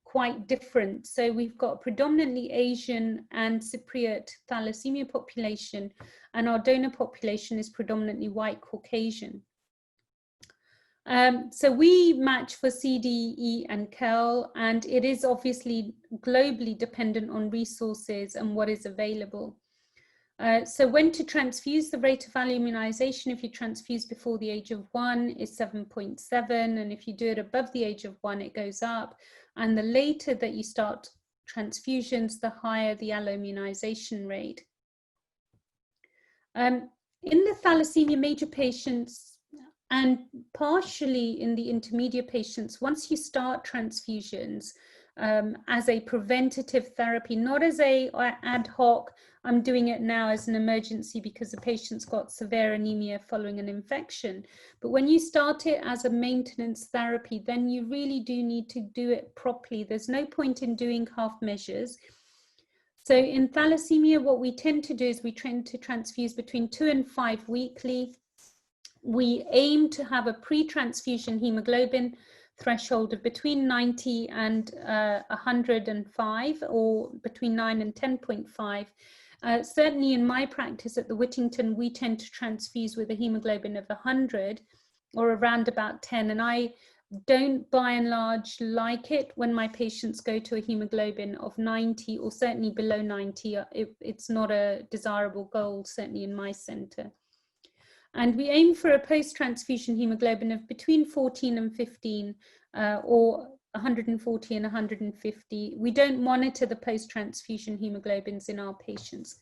quite different. So we've got predominantly Asian and Cypriot thalassemia population, and our donor population is predominantly white Caucasian. So we match for CD, E, and KEL, and it is obviously globally dependent on resources and what is available. So when to transfuse, the rate of alloimmunization, if you transfuse before the age of 1, is 7.7, and if you do it above the age of 1, it goes up. And the later that you start transfusions, the higher the alloimmunization rate. In the thalassemia major patients, and partially in the intermediate patients, once you start transfusions as a preventative therapy, not as a ad hoc, I'm doing it now as an emergency because the patient's got severe anemia following an infection. But when you start it as a maintenance therapy, then you really do need to do it properly. There's no point in doing half measures. So in thalassemia, what we tend to do is we tend to transfuse between 2 and 5 weekly. We aim to have a pre-transfusion hemoglobin threshold of between 90 and 105, or between 9 and 10.5. Certainly in my practice at the Whittington, we tend to transfuse with a hemoglobin of 100 or around about 10. And I don't by and large like it when my patients go to a hemoglobin of 90 or certainly below 90. It's not a desirable goal, certainly in my center. And we aim for a post-transfusion hemoglobin of between 14 and 15 or 140 and 150. We don't monitor the post-transfusion hemoglobins in our patients.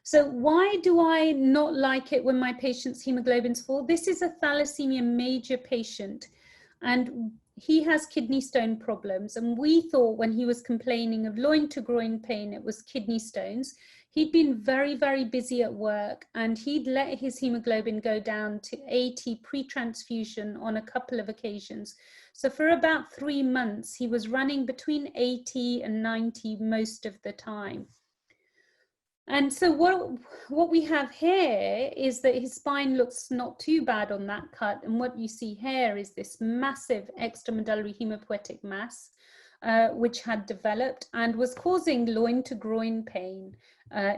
So why do I not like it when my patient's hemoglobins fall? This is a thalassemia major patient, and he has kidney stone problems. And we thought when he was complaining of loin to groin pain, it was kidney stones. He'd been very, very busy at work, and he'd let his hemoglobin go down to 80 pre-transfusion on a couple of occasions. So for about 3 months, he was running between 80 and 90 most of the time. And so what we have here is that his spine looks not too bad on that cut. And what you see here is this massive extramedullary hemopoietic mass, which had developed and was causing loin to groin pain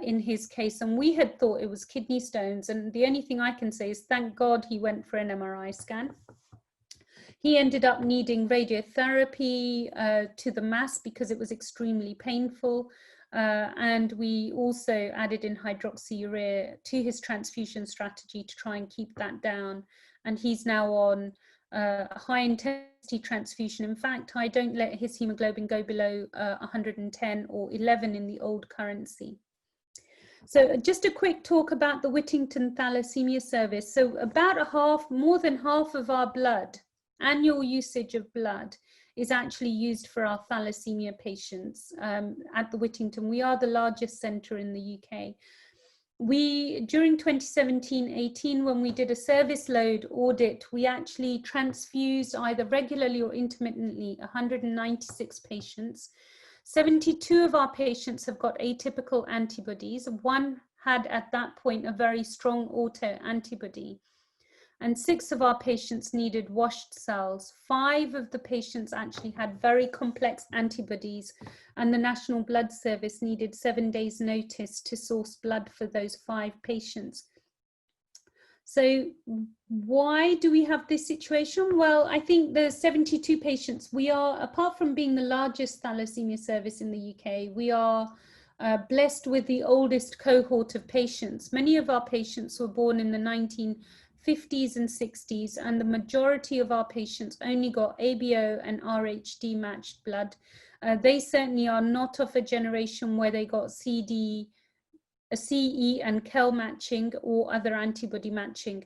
in his case. And we had thought it was kidney stones. And the only thing I can say is thank God he went for an MRI scan. He ended up needing radiotherapy to the mass because it was extremely painful. And we also added in hydroxyurea to his transfusion strategy to try and keep that down. And he's now on high intensity transfusion. In fact, I don't let his hemoglobin go below 110 or 11 in the old currency. So just a quick talk about the Whittington Thalassemia service. So about more than half of our blood, annual usage of blood, is actually used for our thalassemia patients at the Whittington. We are the largest centre in the UK. During 2017-18, when we did a service load audit, we actually transfused either regularly or intermittently 196 patients. 72 of our patients have got atypical antibodies. One had at that point a very strong autoantibody. And 6 of our patients needed washed cells. 5 of the patients actually had very complex antibodies, and the National Blood Service needed 7 days notice to source blood for those 5 patients. So why do we have this situation? Well, I think the 72 patients, we are, apart from being the largest thalassemia service in the UK, we are blessed with the oldest cohort of patients. Many of our patients were born in the 1950s and 60s, and the majority of our patients only got ABO and RHD matched blood. They certainly are not of a generation where they got CE and KEL matching or other antibody matching.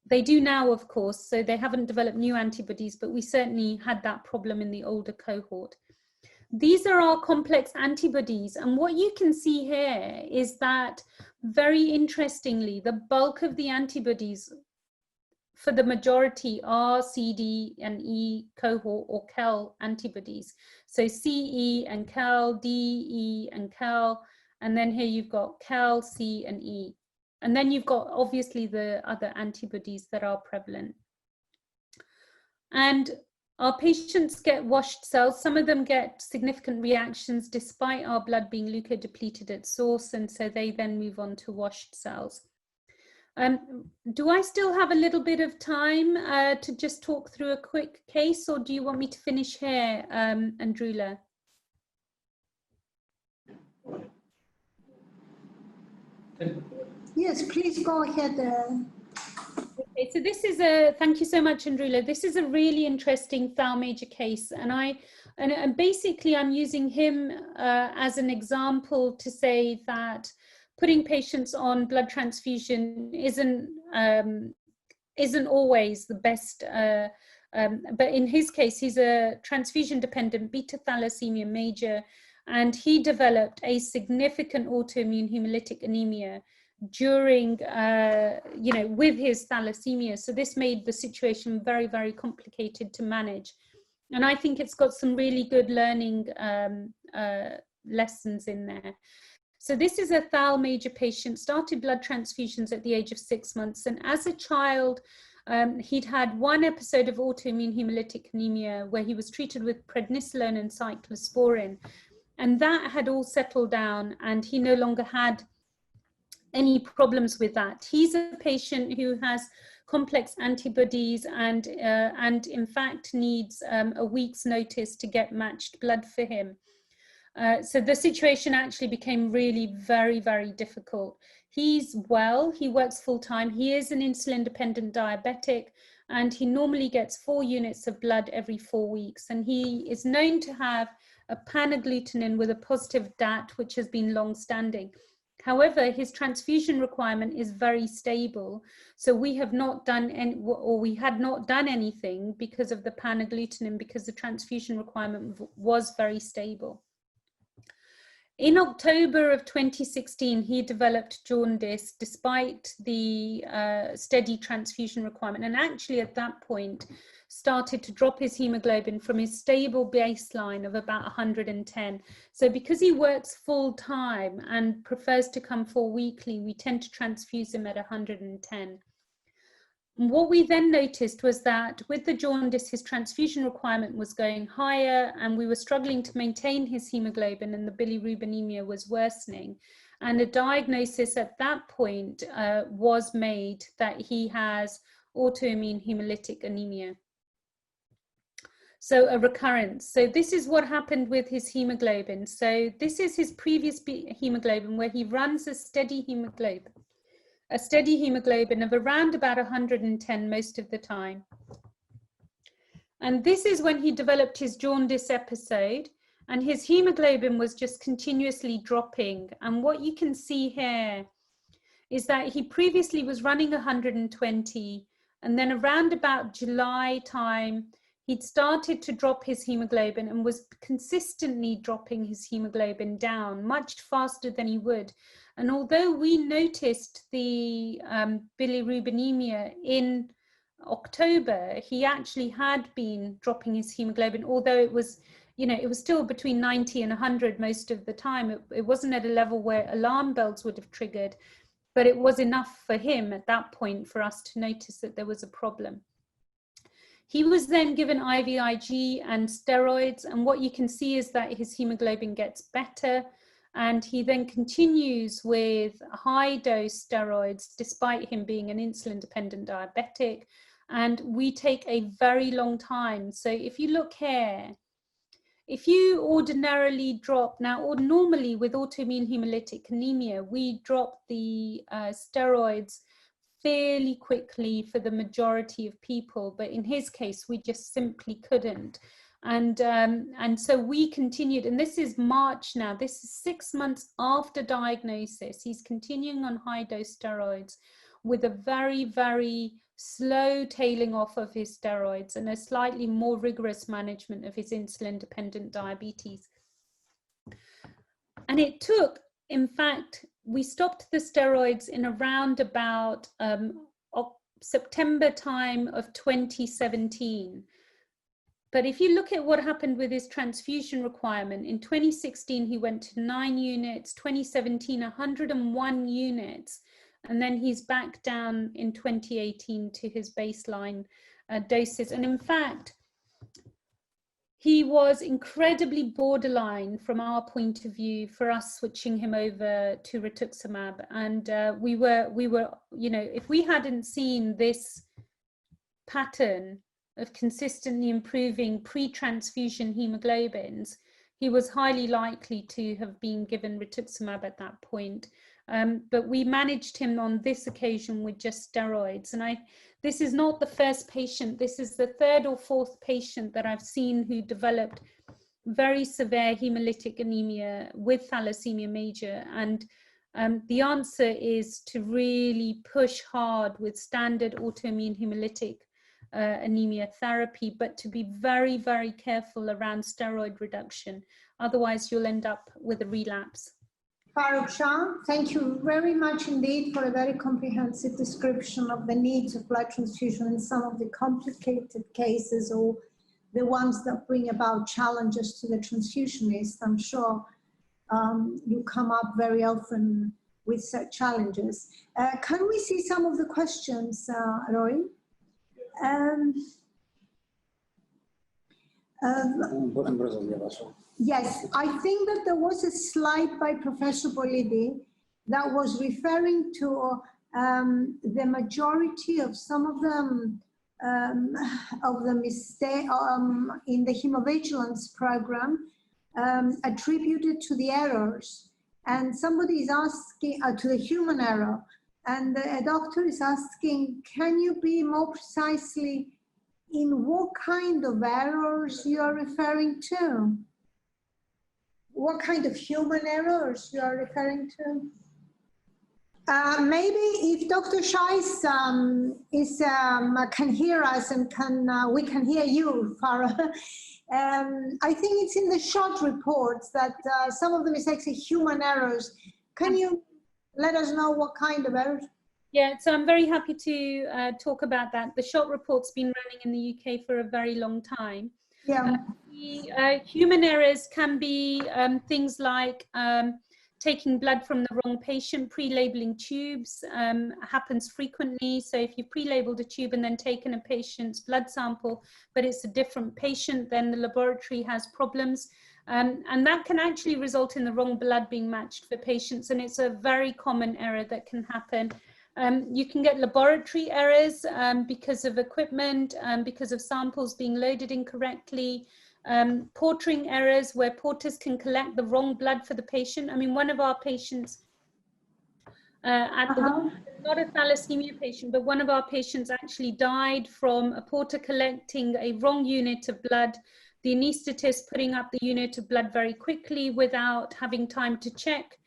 They do now, of course, so they haven't developed new antibodies, but we certainly had that problem in the older cohort. These are our complex antibodies, and what you can see here is that, very interestingly, the bulk of the antibodies for the majority are CD and E cohort or KEL antibodies. So CE and KEL, DE and KEL, and then here you've got KEL, C and E. And then you've got obviously the other antibodies that are prevalent. And our patients get washed cells. Some of them get significant reactions despite our blood being leukodepleted at source, and so they then move on to washed cells. Do I still have a little bit of time to just talk through a quick case, or do you want me to finish here, Andrula? Yes, please go ahead. Okay, so this is thank you so much, Andrula. This is a really interesting thal major case, and basically I'm using him as an example to say that putting patients on blood transfusion isn't always the best, but in his case, he's a transfusion dependent beta thalassemia major, and he developed a significant autoimmune hemolytic anemia during, with his thalassemia. So this made the situation very, very complicated to manage. And I think it's got some really good learning lessons in there. So this is a thal major patient, started blood transfusions at the age of 6 months. And as a child, he'd had 1 episode of autoimmune hemolytic anemia where he was treated with prednisolone and cyclosporin. And that had all settled down, and he no longer had any problems with that. He's a patient who has complex antibodies and in fact needs a week's notice to get matched blood for him. So the situation actually became really very, very difficult. He's well, he works full time, he is an insulin dependent diabetic, and he normally gets 4 units of blood every 4 weeks. And he is known to have a panagglutinin with a positive DAT, which has been long standing. However, his transfusion requirement is very stable. So we have not done any, or we had not done anything because of the panagglutinin, because the transfusion requirement was very stable. In October of 2016, he developed jaundice despite the steady transfusion requirement, and actually at that point started to drop his hemoglobin from his stable baseline of about 110. So because he works full time and prefers to come for weekly, we tend to transfuse him at 110. What we then noticed was that with the jaundice, his transfusion requirement was going higher, and we were struggling to maintain his hemoglobin, and the bilirubinemia was worsening. And a diagnosis at that point was made that he has autoimmune hemolytic anemia. So a recurrence. So this is what happened with his hemoglobin. So this is his previous hemoglobin, where he runs a steady hemoglobin of around about 110 most of the time. And this is when he developed his jaundice episode. and his hemoglobin was just continuously dropping. And what you can see here is that he previously was running 120, and then around about July time, he'd started to drop his hemoglobin and was consistently dropping his hemoglobin down much faster than he would. And although we noticed the bilirubinemia in October, he actually had been dropping his hemoglobin, although it was, you know, it was still between 90 and 100 most of the time. It wasn't at a level where alarm bells would have triggered, but it was enough for him at that point for us to notice that there was a problem. He was then given IVIG and steroids, and what you can see is that his hemoglobin gets better, and he then continues with high dose steroids despite him being an insulin dependent diabetic, and we take a very long time. So if you look here, if you ordinarily drop, now normally with autoimmune hemolytic anemia, we drop the steroids fairly quickly for the majority of people, but in his case, we just simply couldn't. And so we continued, and this is March now, this is 6 months after diagnosis. He's continuing on high dose steroids with a very, very slow tailing off of his steroids and a slightly more rigorous management of his insulin dependent diabetes. And it took, in fact, we stopped the steroids in around about September time of 2017. But if you look at what happened with his transfusion requirement, in 2016, he went to 9 units, 2017, 101 units, and then he's back down in 2018 to his baseline doses. And in fact, he was incredibly borderline from our point of view for us switching him over to rituximab. And we were, you know, if we hadn't seen this pattern of consistently improving pre-transfusion hemoglobins, he was highly likely to have been given rituximab at that point. But we managed him on this occasion with just steroids. And this is not the first patient, this is the 3rd or 4th patient that I've seen who developed very severe hemolytic anemia with thalassemia major. And the answer is to really push hard with standard autoimmune hemolytic anemia therapy, but to be very, very careful around steroid reduction. Otherwise, you'll end up with a relapse. Farrukh Shah, thank you very much indeed for a very comprehensive description of the needs of blood transfusion in some of the complicated cases or the ones that bring about challenges to the transfusionist. I'm sure you come up very often with such challenges. Can we see some of the questions, Roy? Yes, I think that there was a slide by Professor Politis that was referring to the majority of some of them of the mistake in the hemovigilance program attributed to the errors. And somebody is asking to the human error, and a doctor is asking, can you be more precisely in what kind of errors you are referring to? What kind of human errors you are referring to? Maybe if Dr. Shah can hear us and we can hear you, Farah. I think it's in the short reports that some of the mistakes are human errors. Can you let us know what kind of errors? Yeah, so I'm very happy to talk about that. The short report's been running in the UK for a very long time. Yeah. Human errors can be things like taking blood from the wrong patient, pre-labeling tubes happens frequently. So if you pre-labeled a tube and then taken a patient's blood sample, but it's a different patient, then the laboratory has problems. And that can actually result in the wrong blood being matched for patients. And it's a very common error that can happen. You can get laboratory errors because of equipment, because of samples being loaded incorrectly, portering errors where porters can collect the wrong blood for the patient. I mean, one of our patients, not a thalassemia patient, but one of our patients actually died from a porter collecting a wrong unit of blood the anaesthetist putting up the unit of blood very quickly without having time to check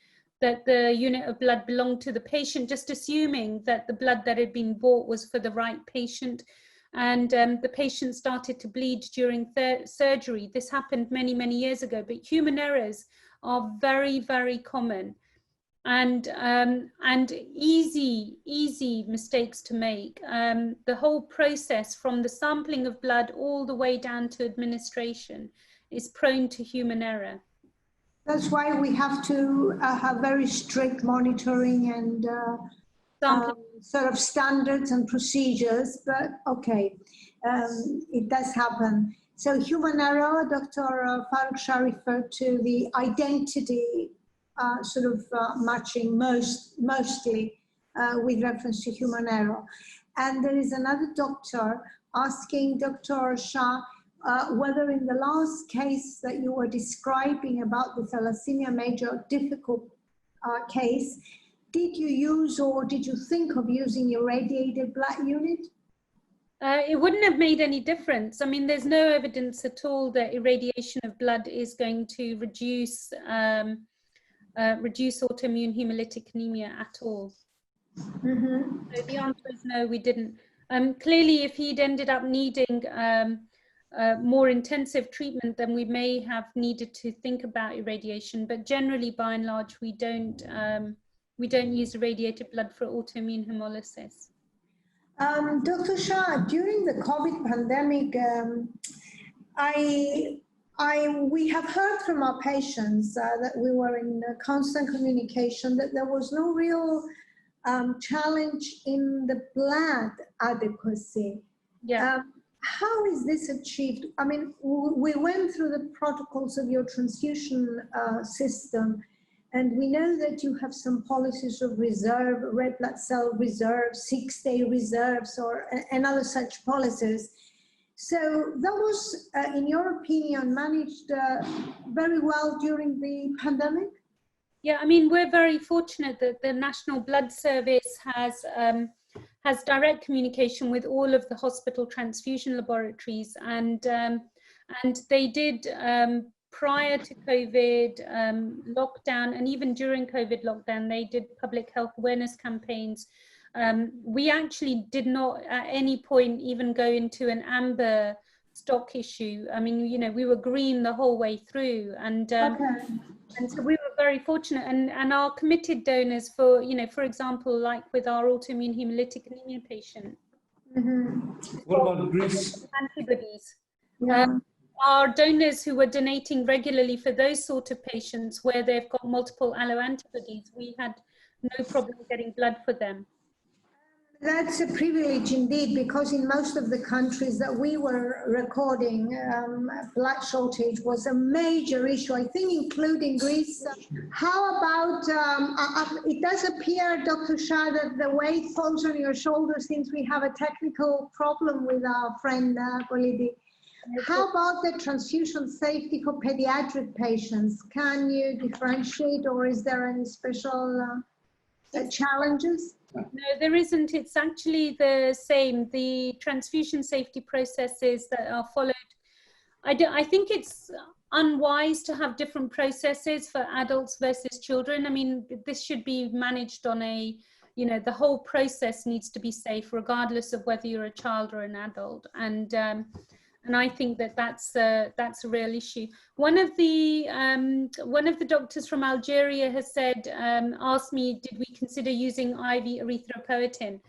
that the unit of blood belonged to the patient, just assuming that the blood that had been bought was for the right patient. And the patient started to bleed during surgery. This happened many, many years ago, but human errors are very, very common and easy mistakes to make. The whole process from the sampling of blood all the way down to administration is prone to human error. That's why we have to have very strict monitoring and sort of standards and procedures, but okay, it does happen. So human error, Dr. Farrukh Shah referred to the identity matching mostly with reference to human error. And there is another doctor asking Dr. Shah whether in the last case that you were describing about the thalassemia major difficult case, did you use or did you think of using irradiated blood unit? It wouldn't have made any difference. I mean, there's no evidence at all that irradiation of blood is going to reduce autoimmune hemolytic anemia at all. Mm-hmm. So the answer is no, we didn't. Clearly, if he'd ended up needing more intensive treatment, then we may have needed to think about irradiation. But generally, by and large, we don't use irradiated blood for autoimmune hemolysis. Dr. Shah, during the COVID pandemic, we have heard from our patients that we were in constant communication that there was no real challenge in the blood adequacy. Yeah. How is this achieved? I mean, we went through the protocols of your transfusion system, and we know that you have some policies of reserve, red blood cell reserve, 6-day reserves, and other such policies. So that was, in your opinion, managed very well during the pandemic? Yeah, I mean, we're very fortunate that the National Blood Service has direct communication with all of the hospital transfusion laboratories, and they did prior to COVID lockdown, and even during COVID lockdown, they did public health awareness campaigns. We actually did not at any point even go into an amber stock issue. I mean, you know, we were green the whole way through, and so we were very fortunate, and our committed donors for, you know, for example, like with our autoimmune hemolytic anemia patient. Mm-hmm. What about Greece? Antibodies. Yeah. Our donors who were donating regularly for those sort of patients where they've got multiple alloantibodies, we had no problem getting blood for them. That's a privilege indeed, because in most of the countries that we were recording, blood shortage was a major issue, I think including Greece. How about, it does appear, Dr. Shah, that the weight falls on your shoulders since we have a technical problem with our friend Politis. How about the transfusion safety for pediatric patients? Can you differentiate, or is there any special challenges? No, there isn't. It's actually the same. The transfusion safety processes that are followed. I think it's unwise to have different processes for adults versus children. I mean, this should be managed on a, you know, the whole process needs to be safe regardless of whether you're a child or an adult. And I think that that's a real issue. One of the doctors from Algeria has said, asked me, did we consider using IV erythropoietin?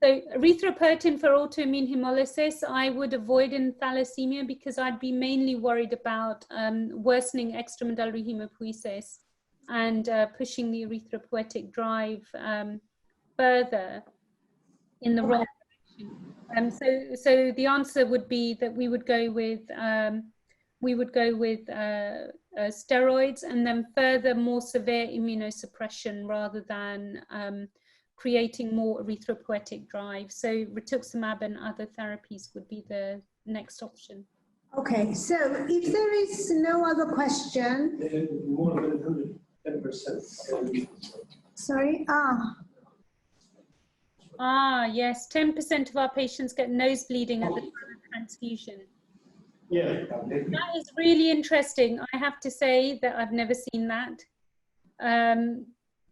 So erythropoietin for autoimmune hemolysis, I would avoid in thalassemia because I'd be mainly worried about worsening extramedullary hematopoiesis and pushing the erythropoietic drive further in the wrong direction. So the answer would be that we would go with steroids and then further more severe immunosuppression rather than creating more erythropoietic drive. So rituximab and other therapies would be the next option. Okay, so if there is no other question. More than 110%. Sorry? Yes, 10% of our patients get nose bleeding at the time of transfusion. Yeah. That is really interesting. I have to say that I've never seen that.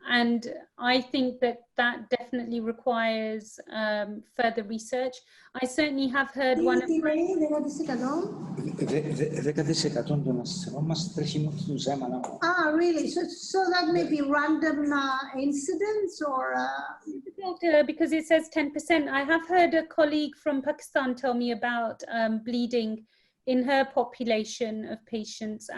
And I think that that definitely requires further research. I certainly have heard one of my... 10% των ασθενών μας τρέχει μόνο του ζέμα. Ah, really? So that may be random incidents or... Because it says 10%. I have heard a colleague from Pakistan tell me about bleeding in her population of patients.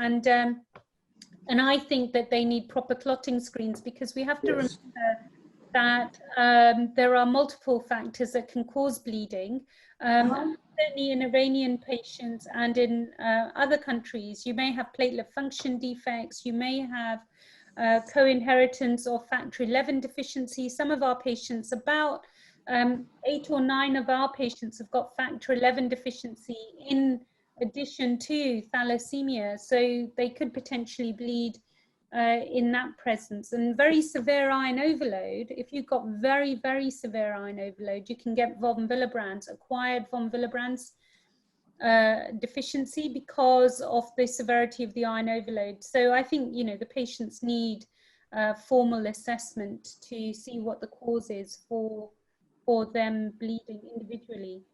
And I think that they need proper clotting screens, because we have to remember that there are multiple factors that can cause bleeding. Certainly in Iranian patients and in other countries, you may have platelet function defects, you may have co-inheritance of factor 11 deficiency. Some of our patients, about 8 or 9 of our patients have got factor 11 deficiency in addition to thalassemia, so they could potentially bleed in that presence. And very severe iron overload, if you've got very, very severe iron overload, you can get von Willebrand's, acquired von Willebrand's deficiency because of the severity of the iron overload. So I think, you know, the patients need formal assessment to see what the cause is for them bleeding individually.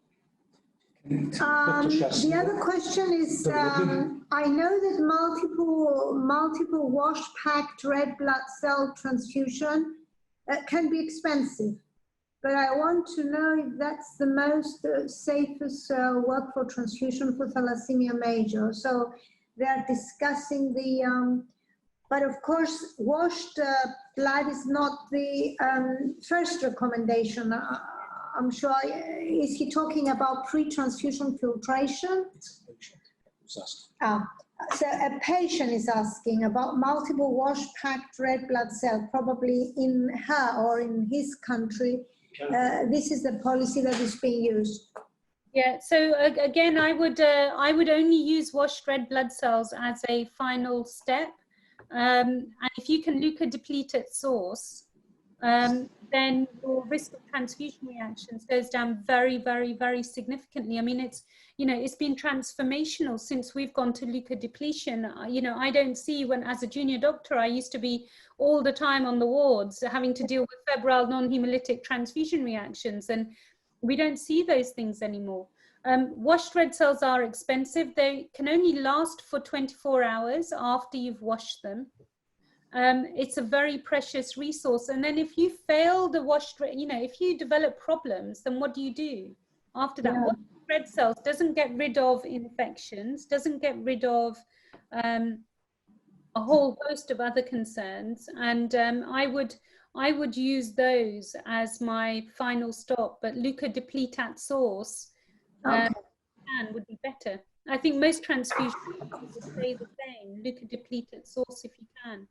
The other question is, I know that multiple wash-packed red blood cell transfusion can be expensive, but I want to know if that's the most safest workflow transfusion for thalassemia major. So they are discussing the, but of course, washed blood is not the first recommendation. I'm sure, is he talking about pre-transfusion filtration? So a patient is asking about multiple wash-packed red blood cell, probably in her or in his country. This is the policy that is being used. Yeah, so again, I would only use washed red blood cells as a final step. And if you can leukodeplete at source, then your risk of transfusion reactions goes down very, very, very significantly. I mean, it's, you know, it's been transformational since we've gone to leukodepletion. You know, I don't see, when as a junior doctor, I used to be all the time on the wards having to deal with febrile non-hemolytic transfusion reactions, and we don't see those things anymore. Washed red cells are expensive. They can only last for 24 hours after you've washed them. It's a very precious resource. And then if you fail the washed, you know, if you develop problems, then what do you do after that? Yeah. Washed red cells doesn't get rid of infections, doesn't get rid of a whole host of other concerns. And I would use those as my final stop, but leukodeplete at source would be better. I think most transfusions would stay the same, leukodeplete at source if you can.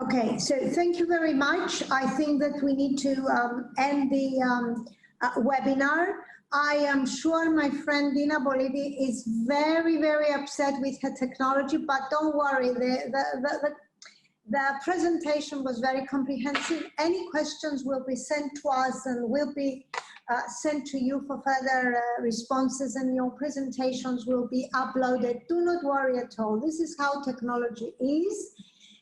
Okay, so thank you very much. I think that we need to end the webinar. I am sure my friend Dina Bolidi is very, very upset with her technology, but don't worry, the presentation was very comprehensive. Any questions will be sent to us and will be sent to you for further responses, and your presentations will be uploaded. Do not worry at all. This is how technology is.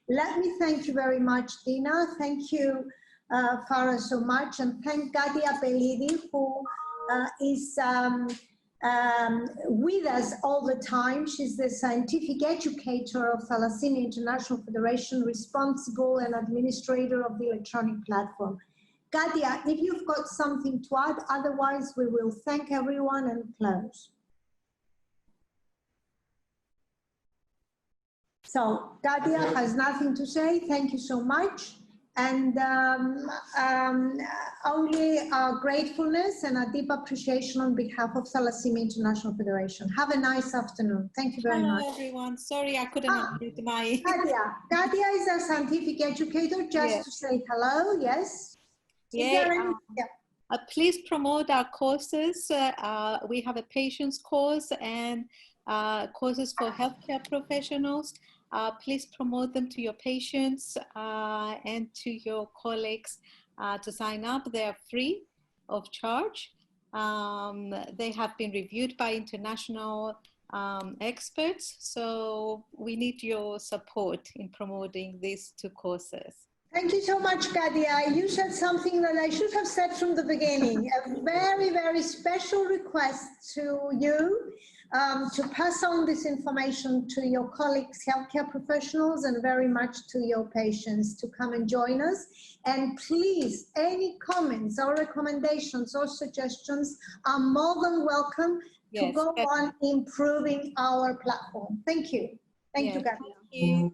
Let me thank you very much, Dina. Thank you, Farrukh, so much. And thank Gadia Belidi, who is with us all the time. She's the scientific educator of Thalassemia International Federation, responsible and administrator of the electronic platform. Gadia, if you've got something to add, otherwise we will thank everyone and close. So Gadia has nothing to say. Thank you so much. And only our gratefulness and a deep appreciation on behalf of Thalassemia International Federation. Have a nice afternoon. Thank you very much. Hello, everyone. Sorry, I couldn't unmute my... Gadia is a scientific educator, just to say hello, yes? Please promote our courses. We have a patients course and courses for healthcare professionals. Please promote them to your patients and to your colleagues to sign up. They are free of charge. They have been reviewed by international experts. So we need your support in promoting these two courses. Thank you so much, Kadia. You said something that I should have said from the beginning. A very, very special request to you to pass on this information to your colleagues, healthcare professionals, and very much to your patients to come and join us. And please, any comments or recommendations or suggestions are more than welcome to go on improving our platform. Thank you. Thank you, Kadia. Thank you.